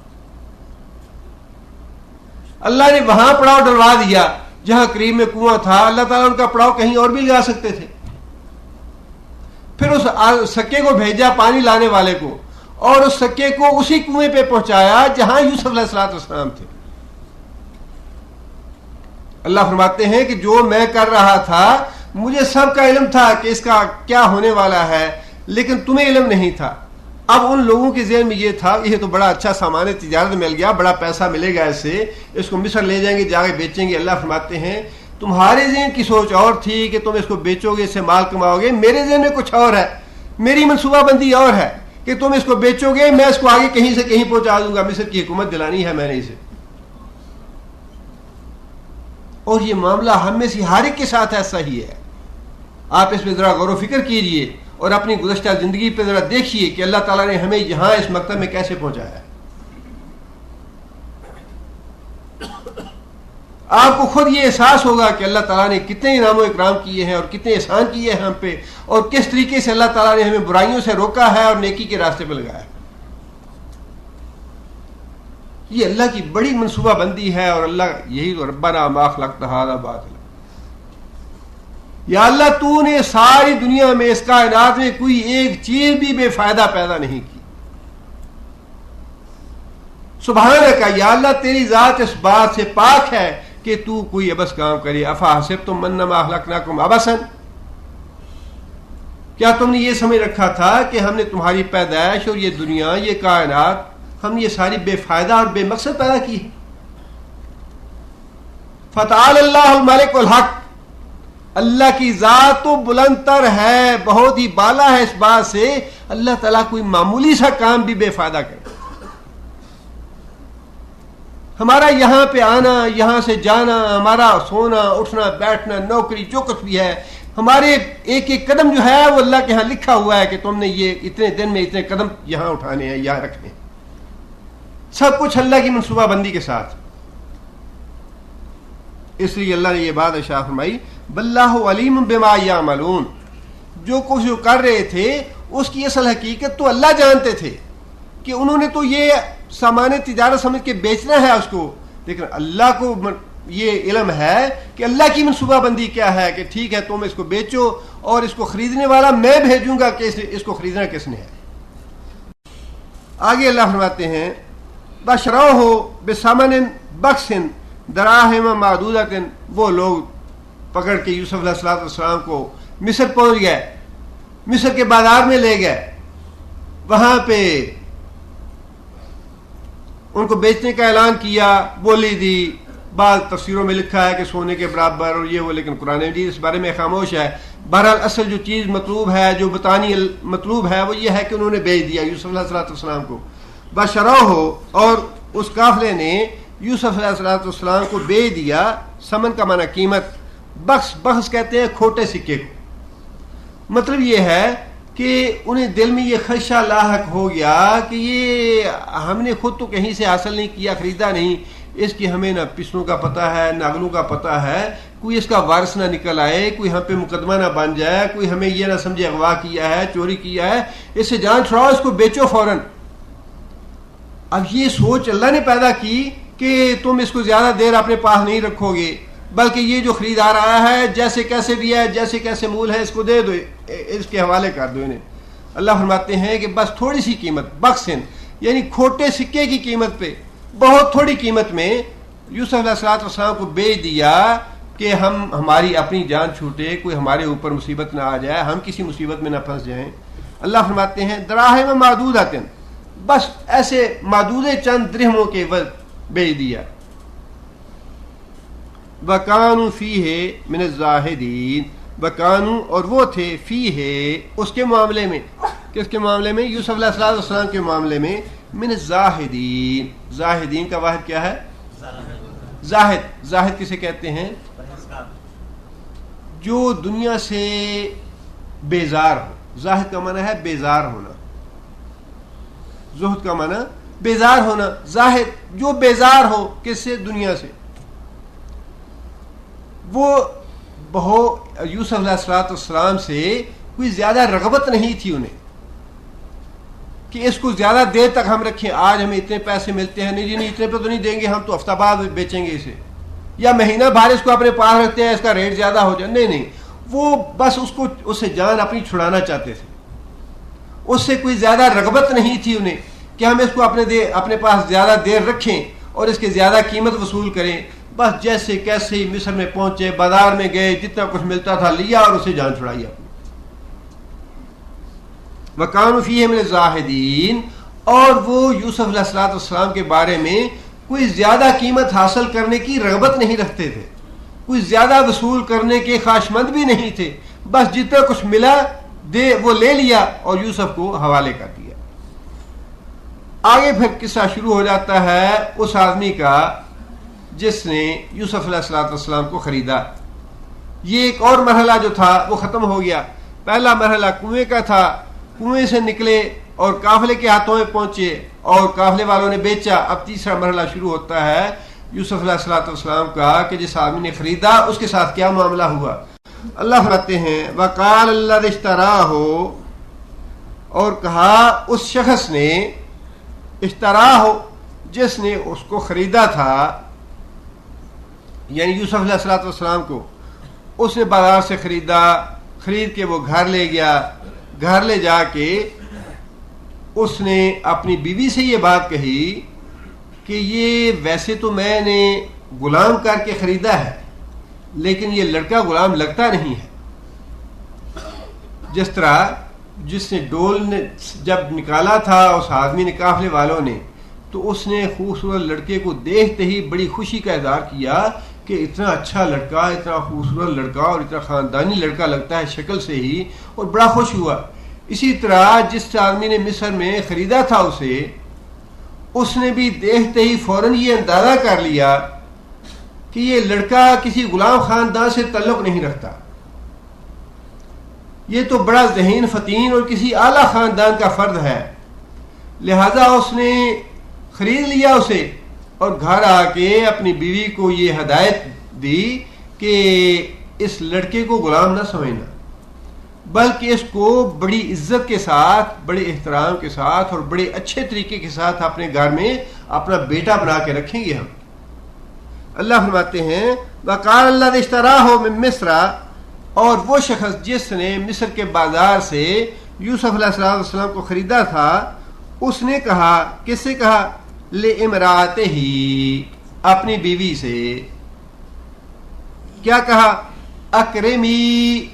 اللہ نے وہاں پڑاؤ ڈلوا دیا جہاں قریب میں کنواں تھا، اللہ تعالیٰ ان کا پڑاؤ کہیں اور بھی لگا سکتے تھے۔ پھر اس سکے کو بھیجا پانی لانے والے کو، اور اس سکے کو اسی کنویں پہ پہنچایا جہاں یوسف علیہ السلام تھے۔ اللہ فرماتے ہیں کہ جو میں کر رہا تھا مجھے سب کا علم تھا کہ اس کا کیا ہونے والا ہے، لیکن تمہیں علم نہیں تھا۔ اب ان لوگوں کے ذہن میں یہ تھا یہ تو بڑا اچھا سامان تجارت مل گیا، بڑا پیسہ ملے گا، اس کو مصر لے جائیں گے، جا کے بیچیں گے۔ اللہ فرماتے ہیں تمہارے ذہن کی سوچ اور تھی کہ تم اس کو بیچو گے، اس سے مال کماؤ گے، میرے ذہن میں کچھ اور ہے، میری منصوبہ بندی اور ہے کہ تم اس کو بیچو گے، میں اس کو آگے کہیں سے کہیں پہنچا دوں گا، مصر کی حکومت دلانی ہے میں نے اسے۔ اور یہ معاملہ ہم میں سے ہر ایک کے ساتھ ایسا ہی ہے۔ آپ اس پہ ذرا غور و فکر کیجئے اور اپنی گزشتہ زندگی پہ ذرا دیکھیے کہ اللہ تعالیٰ نے ہمیں یہاں اس مکتب میں کیسے پہنچایا ہے۔ آپ کو خود یہ احساس ہوگا کہ اللہ تعالیٰ نے کتنے انعام و اکرام کیے ہیں اور کتنے احسان کیے ہیں ہم پہ، اور کس طریقے سے اللہ تعالیٰ نے ہمیں برائیوں سے روکا ہے اور نیکی کے راستے پہ لگایا ہے۔ یہ اللہ کی بڑی منصوبہ بندی ہے، اور اللہ یہی تو ربنا ما خلقت ھذا باطلا، یا اللہ تو نے ساری دنیا میں اس کائنات میں کوئی ایک چیز بھی بے فائدہ پیدا نہیں کی۔ سبحانک، یا اللہ تیری ذات اس بات سے پاک ہے کہ تو کوئی عبث کام کرے۔ افا حسبتم انما اہلکناکم عبثا، کیا تم نے یہ سمجھ رکھا تھا کہ ہم نے تمہاری پیدائش اور یہ دنیا، یہ کائنات، ہم یہ ساری بے فائدہ اور بے مقصد پیدا کی ہے؟ فتعال اللہ الملک الحق، اللہ کی ذات تو بلند تر ہے، بہت ہی بالا ہے اس بات سے اللہ تعالیٰ کوئی معمولی سا کام بھی بے فائدہ کرے۔ ہمارا یہاں پہ آنا، یہاں سے جانا، ہمارا سونا اٹھنا بیٹھنا، نوکری، جو کچھ بھی ہے، ہمارے ایک ایک قدم جو ہے وہ اللہ کے ہاں لکھا ہوا ہے کہ تم نے یہ اتنے دن میں اتنے قدم یہاں اٹھانے ہیں، یہاں رکھنے ہیں، سب کچھ اللہ کی منصوبہ بندی کے ساتھ۔ اس لیے اللہ نے یہ بات ارشاد فرمائی واللہ علیم بما یعملون، جو کچھ جو کر رہے تھے اس کی اصل حقیقت تو اللہ جانتے تھے کہ انہوں نے تو یہ سامان تجارت سمجھ کے بیچنا ہے اس کو، لیکن اللہ کو یہ علم ہے کہ اللہ کی منصوبہ بندی کیا ہے کہ ٹھیک ہے تم اس کو بیچو اور اس کو خریدنے والا میں بھیجوں گا کہ اس کو خریدنا کس نے ہے۔ آگے اللہ فرماتے ہیں بشروہ بثمن بخس دراہم معدودۃ، وہ لوگ پکڑ کے یوسف علیہ السلام کو مصر پہنچ گئے، مصر کے بازار میں لے گئے، وہاں پہ ان کو بیچنے کا اعلان کیا، بولی دی، بعض تفسیروں میں لکھا ہے کہ سونے کے برابر اور یہ وہ، لیکن قرآن مجید اس بارے میں خاموش ہے۔ بہرحال اصل جو چیز مطلوب ہے، جو بتانی مطلوب ہے، وہ یہ ہے کہ انہوں نے بیچ دیا یوسف علیہ السلام کو۔ بشروہ، اور اس قافلے نے یوسف علیہ السلام کو بیچ دیا، سمن کا معنی قیمت، بخس کہتے ہیں کھوٹے سکے کو۔ مطلب یہ ہے کہ انہیں دل میں یہ خدشہ لاحق ہو گیا کہ یہ ہم نے خود تو کہیں سے حاصل نہیں کیا، خریدا نہیں، اس کی ہمیں نہ پسنوں کا پتہ ہے نہ اگلوں کا پتہ ہے، کوئی اس کا وارث نہ نکل آئے، کوئی ہم پہ مقدمہ نہ بن جائے، کوئی ہمیں یہ نہ سمجھے اغوا کیا ہے، چوری کیا ہے، اس سے جان چھڑاؤ، اس کو بیچو فوراً۔ اب یہ سوچ اللہ نے پیدا کی کہ تم اس کو زیادہ دیر اپنے پاس نہیں رکھو گے، بلکہ یہ جو خریدار آیا ہے جیسے کیسے بھی ہے، جیسے کیسے مول ہے، اس کو دے دو، اس کے حوالے کر دو انہیں۔ اللہ فرماتے ہیں کہ بس تھوڑی سی قیمت، بخسن یعنی کھوٹے سکے کی قیمت پہ، بہت تھوڑی قیمت میں یوسف علیہ السلام کو بیچ دیا کہ ہماری اپنی جان چھوٹے، کوئی ہمارے اوپر مصیبت نہ آ جائے، ہم کسی مصیبت میں نہ پھنس جائیں۔ اللہ فرماتے ہیں دراہم معدودۃ، بس ایسے معدودے چند درہموں کے بیچ دیا۔ وَكَانُوا فِيهِ مِنَ الزَّاهِدِينَ، وَكَانُوا، اور وہ تھے، فِيهِ اس کے معاملے میں، کس کے معاملے میں؟ یوسف علیہ السلام کے معاملے میں. من الزاہدین، زاہدین کا واحد کیا ہے؟ زاہد. زاہد کسے کہتے ہیں؟ جو دنیا سے بیزار ہو. زاہد کا معنی ہے بیزار ہونا، زہد کا معنی بیزار ہونا. زاہد جو بیزار ہو کس سے؟ دنیا سے. وہ یوسف علیہ السلام سے کوئی زیادہ رغبت نہیں تھی انہیں کہ اس کو زیادہ دیر تک ہم رکھیں. آج ہمیں اتنے پیسے ملتے ہیں، نہیں جی نہیں اتنے پہ تو نہیں دیں گے، ہم تو ہفتہ بعد بیچیں گے اسے، یا مہینہ بھر اس کو اپنے پاس رکھتے ہیں، اس کا ریٹ زیادہ ہو جائے. نہیں، وہ بس اس سے جان اپنی چھڑانا چاہتے تھے. اس سے کوئی زیادہ رغبت نہیں تھی انہیں کہ ہم اس کو اپنے پاس زیادہ دیر رکھیں اور اس کے زیادہ قیمت وصول کریں. بس جیسے کیسے ہی مصر میں پہنچے، بازار میں گئے، جتنا کچھ ملتا تھا لیا اور اسے جان چھڑائی اپنی. وَكَانُوا فِيهِ مِنَ الزَّاهِدِينَ، اور وہ یوسف علیہ السلام کے بارے میں کوئی زیادہ قیمت حاصل کرنے کی رغبت نہیں رکھتے تھے، کوئی زیادہ وصول کرنے کے خواہشمند بھی نہیں تھے. بس جتنا کچھ ملا وہ لے لیا اور یوسف کو حوالے کر دیا. آگے پھر قصہ شروع ہو جاتا ہے اس آدمی کا جس نے یوسف علیہ السلام کو خریدا. یہ ایک اور مرحلہ جو تھا وہ ختم ہو گیا. پہلا مرحلہ کنویں کا تھا، کنویں سے نکلے اور قافلے کے ہاتھوں میں پہنچے اور قافلے والوں نے بیچا. اب تیسرا مرحلہ شروع ہوتا ہے یوسف علیہ السلام کا کہ جس آدمی نے خریدا اس کے ساتھ کیا معاملہ ہوا. اللہ فرماتے ہیں وقال الذی اشتراہ، اور کہا اس شخص نے، اشتراہ جس نے اس کو خریدا تھا، یعنی یوسف علیہ السلام کو اس نے بازار سے خریدا، خرید کے وہ گھر لے گیا. گھر لے جا کے اس نے اپنی بیوی سے یہ بات کہی کہ یہ ویسے تو میں نے غلام کر کے خریدا ہے لیکن یہ لڑکا غلام لگتا نہیں ہے. جس طرح جس نے ڈول نے جب نکالا تھا اس آدمی نے، قافلے والوں نے، تو اس نے خوبصورت لڑکے کو دیکھتے ہی بڑی خوشی کا اظہار کیا کہ اتنا اچھا لڑکا، اتنا خوبصورت لڑکا اور اتنا خاندانی لڑکا لگتا ہے شکل سے ہی، اور بڑا خوش ہوا. اسی طرح جس آدمی نے مصر میں خریدا تھا اسے، اس نے بھی دیکھتے ہی فوراً یہ اندازہ کر لیا کہ یہ لڑکا کسی غلام خاندان سے تعلق نہیں رکھتا، یہ تو بڑا ذہین فتین اور کسی اعلیٰ خاندان کا فرد ہے. لہذا اس نے خرید لیا اسے اور گھر آ کے اپنی بیوی کو یہ ہدایت دی کہ اس لڑکے کو غلام نہ سمجھنا، بلکہ اس کو بڑی عزت کے ساتھ، بڑے احترام کے ساتھ اور بڑے اچھے طریقے کے ساتھ اپنے گھر میں اپنا بیٹا بنا کے رکھیں گے ہم. اللہ فرماتے ہیں وقال الذی اشتراہ من مصر، اور وہ شخص جس نے مصر کے بازار سے یوسف علیہ السلام کو خریدا تھا، اس نے کہا، کس سے کہا؟ لامرأتہ، اپنی بیوی سے. کیا کہا؟ اکرمی.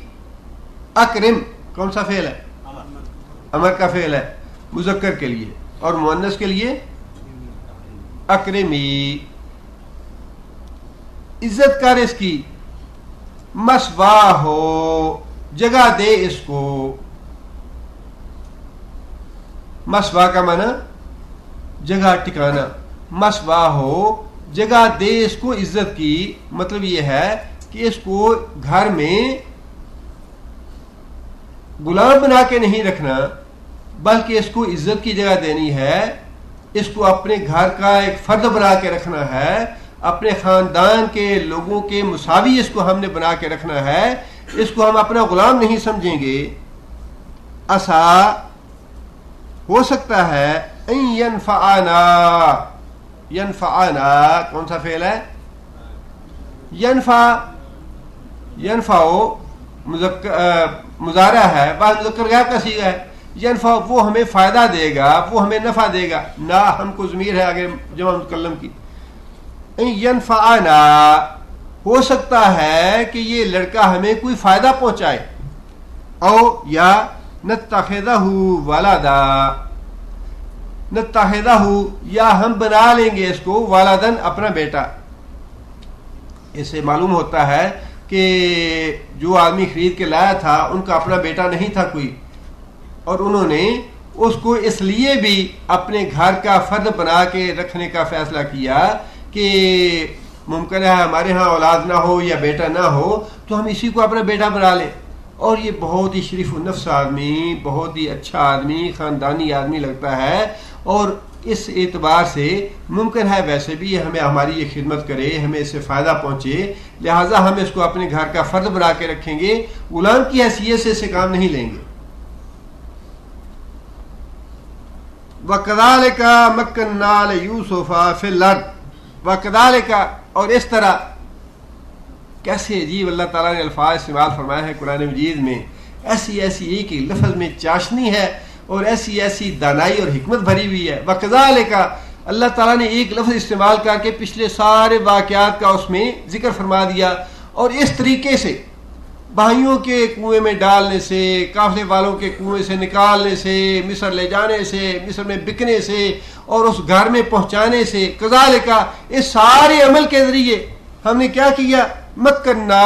اکرم کون سا فعل ہے؟ امر کا فعل ہے، مذکر کے لیے، اور مؤنث کے لیے اکرمی. عزت کر اس کی، مسوا ہو، جگہ دے اس کو. مسوا کا معنی جگہ ٹھکانا، مسوا ہو، جگہ دے اس کو عزت کی. مطلب یہ ہے کہ اس کو گھر میں غلام بنا کے نہیں رکھنا بلکہ اس کو عزت کی جگہ دینی ہے، اس کو اپنے گھر کا ایک فرد بنا کے رکھنا ہے، اپنے خاندان کے لوگوں کے مساوی اس کو ہم نے بنا کے رکھنا ہے، اس کو ہم اپنا غلام نہیں سمجھیں گے. ایسا ہو سکتا ہے ان ینفعنا. ینفعنا کون سا فعل ہے؟ ینفع مضارع ہے، بعض مذکر غائب کا صیغہ ہے. ینفع وہ ہمیں فائدہ دے گا، وہ ہمیں نفع دے گا. نا ہم کو ضمیر ہے آگے جمع متکلم کی. ینفعنا ہو سکتا ہے کہ یہ لڑکا ہمیں کوئی فائدہ پہنچائے، او یا نتخذہ ولدا، نتخذہ یا ہم بنا لیں گے اس کو ولدن اپنا بیٹا. اس سے معلوم ہوتا ہے کہ جو آدمی خرید کے لایا تھا ان کا اپنا بیٹا نہیں تھا کوئی، اور انہوں نے اس کو اس لیے بھی اپنے گھر کا فرد بنا کے رکھنے کا فیصلہ کیا کہ ممکن ہے ہمارے ہاں اولاد نہ ہو یا بیٹا نہ ہو تو ہم اسی کو اپنا بیٹا بنا لیں. اور یہ بہت ہی شریف النفس آدمی، بہت ہی اچھا آدمی، خاندانی آدمی لگتا ہے، اور اس اعتبار سے ممکن ہے ویسے بھی ہمیں ہماری یہ خدمت کرے، ہمیں اس سے فائدہ پہنچے، لہٰذا ہم اس کو اپنے گھر کا فرد بنا کے رکھیں گے، غلام کی حیثیت سے اسے کام نہیں لیں گے. وَكَذَلِكَ مَكَّنَّا لِيُوسُفَ فِي الْأَرْضِ وَكَذَلِكَ، اور اس طرح. کیسے عجیب اللہ تعالیٰ نے الفاظ استعمال فرمایا ہے قرآن مجید میں، ایسی ایک ہی لفظ میں چاشنی ہے اور ایسی دانائی اور حکمت بھری ہوئی ہے. وَكَذَلِكَ، اللہ تعالیٰ نے ایک لفظ استعمال کر کے پچھلے سارے واقعات کا اس میں ذکر فرما دیا، اور اس طریقے سے بھائیوں کے کنویں میں ڈالنے سے، قافلے والوں کے کنویں سے نکالنے سے، مصر لے جانے سے، مصر میں بکنے سے، اور اس گھر میں پہنچانے سے، کذالک، اس سارے عمل کے ذریعے ہم نے کیا کیا؟ مکننا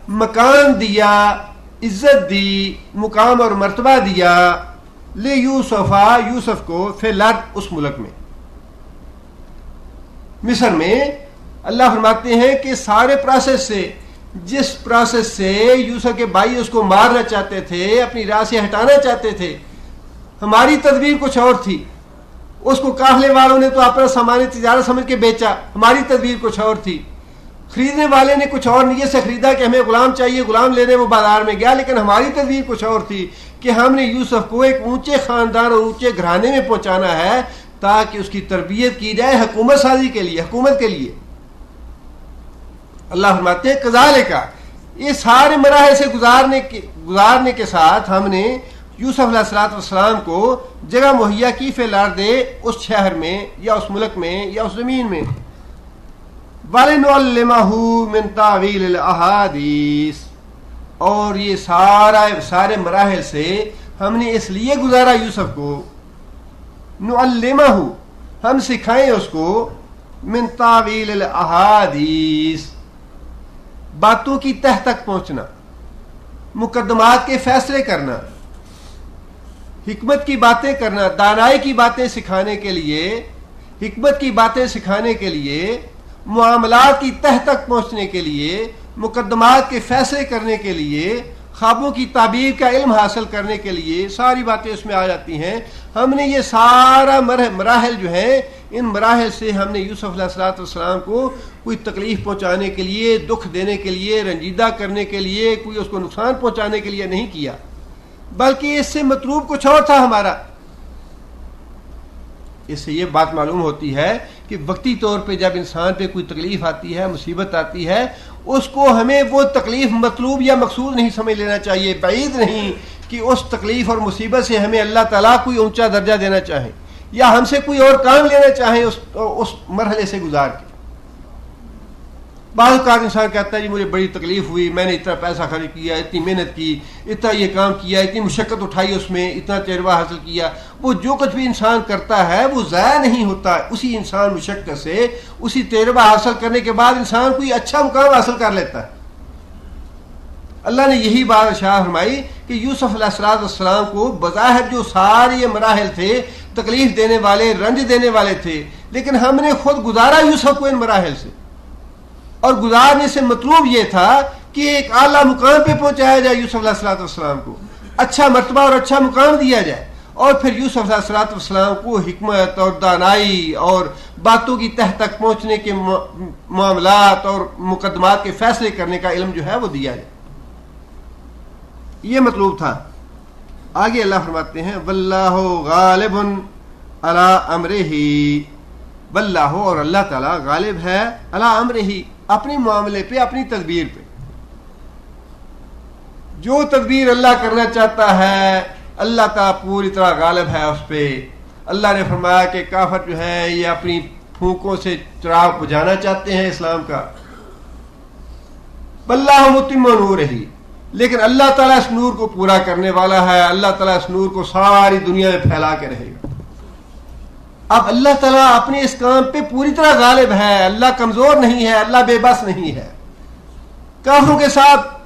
مکان دیا، عزت دی، مقام اور مرتبہ دیا، لے یوسف کو فی الارض، اس ملک میں، مصر میں. اللہ فرماتے ہیں کہ سارے پروسیس سے، جس پروسیس سے یوسف کے بھائی اس کو مارنا چاہتے تھے، اپنی راہ سے ہٹانا چاہتے تھے، ہماری تدبیر کچھ اور تھی. اس کو قافلے والوں نے تو اپنا سامان تجارت سمجھ کے بیچا، ہماری تدبیر کچھ اور تھی. خریدنے والے نے کچھ اور نیت سے خریدا کہ ہمیں غلام چاہیے، غلام لینے وہ بازار میں گیا، لیکن ہماری تدبیر کچھ اور تھی کہ ہم نے یوسف کو ایک اونچے خاندان اور اونچے گھرانے میں پہنچانا ہے تاکہ اس کی تربیت کی جائے حکومت سازی کے لیے، حکومت کے لیے. اللہ فرماتے ہیں کذالک، یہ سارے مراحل سے گزارنے کے ساتھ ہم نے یوسف علیہ السلام کو جگہ مہیا کی فی الارض، اس شہر میں یا اس ملک میں یا اس زمین میں. وَلِنُعَلِّمَهُ مِن تَأْوِيلِ الْأَحَادِيثِ، اور یہ سارے مراحل سے ہم نے اس لیے گزارا یوسف کو، نعلمہ، ہم سکھائیں اس کو، من تاویل الاحادیث، باتوں کی تہ تک پہنچنا، مقدمات کے فیصلے کرنا، حکمت کی باتیں کرنا، دانائی کی باتیں سکھانے کے لیے، حکمت کی باتیں سکھانے کے لیے، معاملات کی تہ تک پہنچنے کے لیے، مقدمات کے فیصلے کرنے کے لیے، خوابوں کی تعبیر کا علم حاصل کرنے کے لیے، ساری باتیں اس میں آ جاتی ہیں. ہم نے یہ سارا مراحل جو ہیں، ان مراحل سے ہم نے یوسف علیہ السلام کو کوئی تکلیف پہنچانے کے لیے، دکھ دینے کے لیے، رنجیدہ کرنے کے لیے، کوئی اس کو نقصان پہنچانے کے لیے نہیں کیا، بلکہ اس سے مطلوب کچھ اور تھا ہمارا. اس سے یہ بات معلوم ہوتی ہے کہ وقتی طور پہ جب انسان پہ کوئی تکلیف آتی ہے، مصیبت آتی ہے، اس کو ہمیں وہ تکلیف مطلوب یا مقصود نہیں سمجھ لینا چاہیے. بعید نہیں کہ اس تکلیف اور مصیبت سے ہمیں اللہ تعالیٰ کوئی اونچا درجہ دینا چاہے یا ہم سے کوئی اور کام لینا چاہیں اس مرحلے سے گزار کے. بعض اوقات انسان کہتا ہے جی مجھے بڑی تکلیف ہوئی، میں نے اتنا پیسہ خرچ کیا، اتنی محنت کی، اتنا یہ کام کیا، اتنی مشقت اٹھائی، اس میں اتنا تجربہ حاصل کیا. وہ جو کچھ بھی انسان کرتا ہے وہ ضائع نہیں ہوتا. اسی انسان مشقت سے، اسی تجربہ حاصل کرنے کے بعد انسان کوئی اچھا مقام حاصل کر لیتا ہے. اللہ نے یہی بات ارشاد فرمائی کہ یوسف علیہ السلام کو بظاہر جو سارے یہ مراحل تھے تکلیف دینے والے، رنج دینے والے تھے، لیکن ہم نے خود گزارا یوسف کو ان مراحل سے، اور گزارنے سے مطلوب یہ تھا کہ ایک اعلیٰ مقام پہ پہنچایا جائے یوسف علیہ السلام کو، اچھا مرتبہ اور اچھا مقام دیا جائے، اور پھر یوسف علیہ السلام کو حکمت اور دانائی اور باتوں کی تہ تک پہنچنے کے معاملات اور مقدمات کے فیصلے کرنے کا علم جو ہے وہ دیا جائے. یہ مطلوب تھا. آگے اللہ فرماتے ہیں واللہ غالب علی امرہ، واللہ، اور اللہ تعالیٰ غالب ہے علی امرہ، اپنے معاملے پہ، اپنی تدبیر پہ. جو تدبیر اللہ کرنا چاہتا ہے اللہ تعالیٰ پوری طرح غالب ہے اس پہ. اللہ نے فرمایا کہ کافر جو ہیں یہ اپنی پھونکوں سے چراغ بجھانا چاہتے ہیں اسلام کا، واللہ متم نورہ، لیکن اللہ تعالیٰ اس نور کو پورا کرنے والا ہے. اللہ تعالیٰ اس نور کو ساری دنیا میں پھیلا کے رہے گا. اب اللہ تعالیٰ اپنے اس کام پہ پوری طرح غالب ہے، اللہ کمزور نہیں ہے، اللہ بے بس نہیں ہے. کافروں کے ساتھ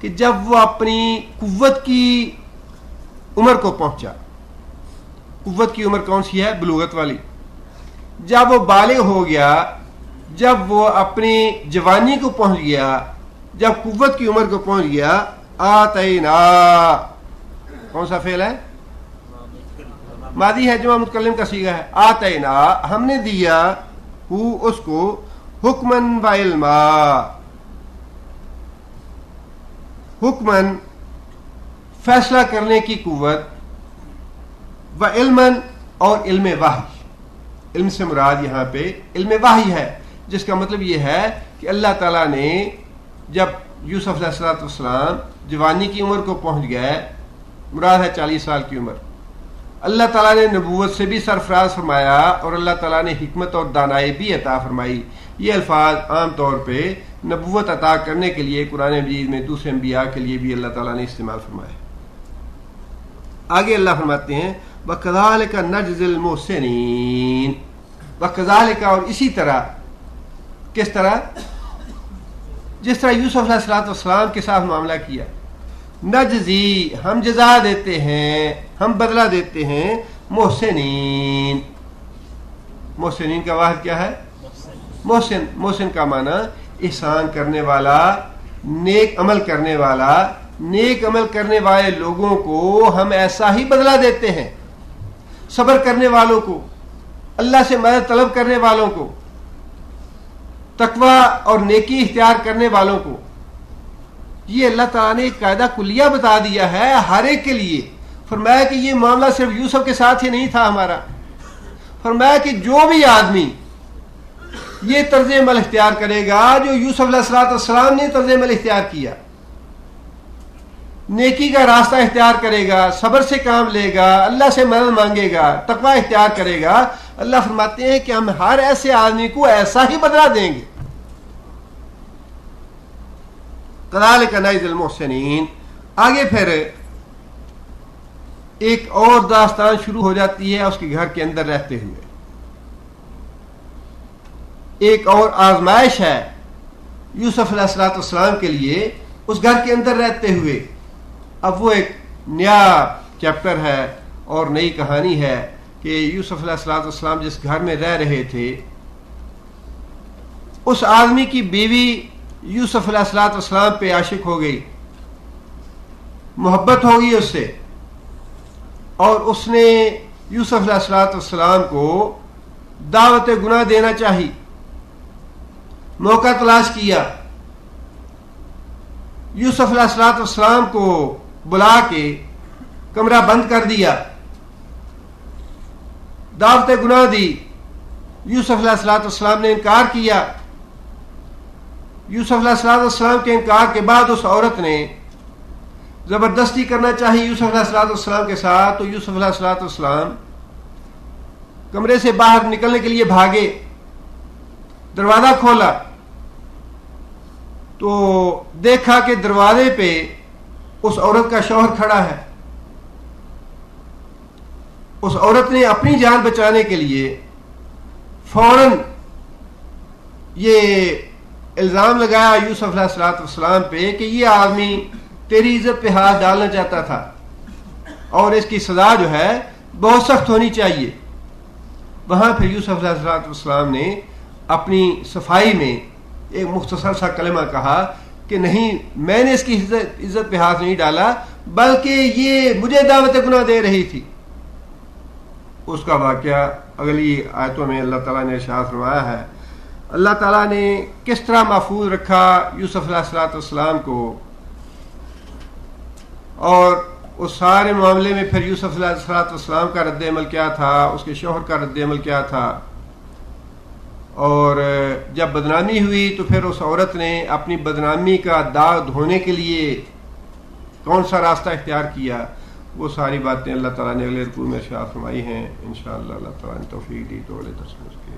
کہ جب وہ اپنی قوت کی عمر کو پہنچا. قوت کی عمر کون سی ہے؟ بلوغت والی. جب وہ بالغ ہو گیا، جب وہ اپنی جوانی کو پہنچ گیا، جب قوت کی عمر کو پہنچ گیا، آتینا کون سا فعل ہے؟ ماضی ہے، جمع متکلم کا صیغہ ہے. آتینا ہم نے دیا اس کو حکمن و علما. حکمن فیصلہ کرنے کی قوت، و علمن اور علم وحی. علم سے مراد یہاں پہ علم وحی ہے، جس کا مطلب یہ ہے کہ اللہ تعالیٰ نے جب یوسف علیہ السلام جوانی کی عمر کو پہنچ گئے، مراد ہے 40 سال کی عمر، اللہ تعالیٰ نے نبوت سے بھی سرفراز فرمایا اور اللہ تعالیٰ نے حکمت اور دانائی بھی عطا فرمائی. یہ الفاظ عام طور پہ نبوت عطا کرنے کے لیے قرآن مجید میں دوسرے انبیاء کے لیے بھی اللہ تعالیٰ نے استعمال فرمایا. آگے اللہ فرماتے ہیں وَكَذَلِكَ نَجْزِي الْمُحْسِنِينَ. وَكَذَلِكَ اور اسی طرح. کس طرح؟ جس طرح یوسف علیہ السلام کے ساتھ معاملہ کیا. نجزی ہم جزا دیتے ہیں، ہم بدلہ دیتے ہیں. محسنین، محسنین کا واحد کیا ہے؟ محسن. محسن کا معنی احسان کرنے والا، نیک عمل کرنے والا. نیک عمل کرنے والے لوگوں کو ہم ایسا ہی بدلہ دیتے ہیں. صبر کرنے والوں کو، اللہ سے مدد طلب کرنے والوں کو، تقوی اور نیکی اختیار کرنے والوں کو. یہ اللہ تعالیٰ نے ایک قاعدہ کلیہ بتا دیا ہے ہر ایک کے لیے. فرمایا کہ یہ معاملہ صرف یوسف کے ساتھ ہی نہیں تھا ہمارا. فرمایا کہ جو بھی آدمی یہ طرز عمل اختیار کرے گا جو یوسف علیہ السلام نے طرز عمل اختیار کیا، نیکی کا راستہ اختیار کرے گا، صبر سے کام لے گا، اللہ سے مدد مانگے گا، تقوی اختیار کرے گا، اللہ فرماتے ہیں کہ ہم ہر ایسے آدمی کو ایسا ہی بدلہ دیں گے. کذالک نجزی المحسنین. آگے پھر ایک اور داستان شروع ہو جاتی ہے اس کے گھر کے اندر رہتے ہوئے. ایک اور آزمائش ہے یوسف علیہ السلام کے لیے اس گھر کے اندر رہتے ہوئے. اب وہ ایک نیا چیپٹر ہے اور نئی کہانی ہے کہ یوسف علیہ السلام جس گھر میں رہ رہے تھے، اس آدمی کی بیوی یوسف علیہ السلام پہ عاشق ہو گئی، محبت ہو گئی اس سے، اور اس نے یوسف علیہ السلام کو دعوت گناہ دینا چاہی. موقع تلاش کیا، یوسف علیہ السلام کو بلا کے کمرہ بند کر دیا، دعوت گناہ دی. یوسف علیہ السلام نے انکار کیا. یوسف علیہ السلام کے انکار کے بعد اس عورت نے زبردستی کرنا چاہی یوسف علیہ السلام کے ساتھ. تو یوسف علیہ السلام کمرے سے باہر نکلنے کے لیے بھاگے، دروازہ کھولا تو دیکھا کہ دروازے پہ اس عورت کا شوہر کھڑا ہے. اس عورت نے اپنی جان بچانے کے لیے فوراً یہ الزام لگایا یوسف علیہ السلام پہ کہ یہ آدمی تیری عزت پہ ہاتھ ڈالنا چاہتا تھا اور اس کی سزا جو ہے بہت سخت ہونی چاہیے. وہاں پھر یوسف علیہ السلام نے اپنی صفائی میں ایک مختصر سا کلمہ کہا کہ نہیں، میں نے اس کی عزت پہ ہاتھ نہیں ڈالا بلکہ یہ مجھے دعوت گناہ دے رہی تھی. اس کا واقعہ اگلی آیتوں میں اللہ تعالیٰ نے ارشاد فرمایا ہے. اللہ تعالیٰ نے کس طرح محفوظ رکھا یوسف علیہ السلام کو، اور اس سارے معاملے میں پھر یوسف علیہ السلام کا رد عمل کیا تھا، اس کے شوہر کا رد عمل کیا تھا. اور جب بدنامی ہوئی تو پھر اس عورت نے اپنی بدنامی کا داغ دھونے کے لیے کون سا راستہ اختیار کیا. وہ ساری باتیں اللہ تعالیٰ نے اگلے رکوع میں ارشاد فرمائی ہیں. انشاءاللہ اللہ تعالیٰ نے توفیق دی تو اگلے درس میں اس کے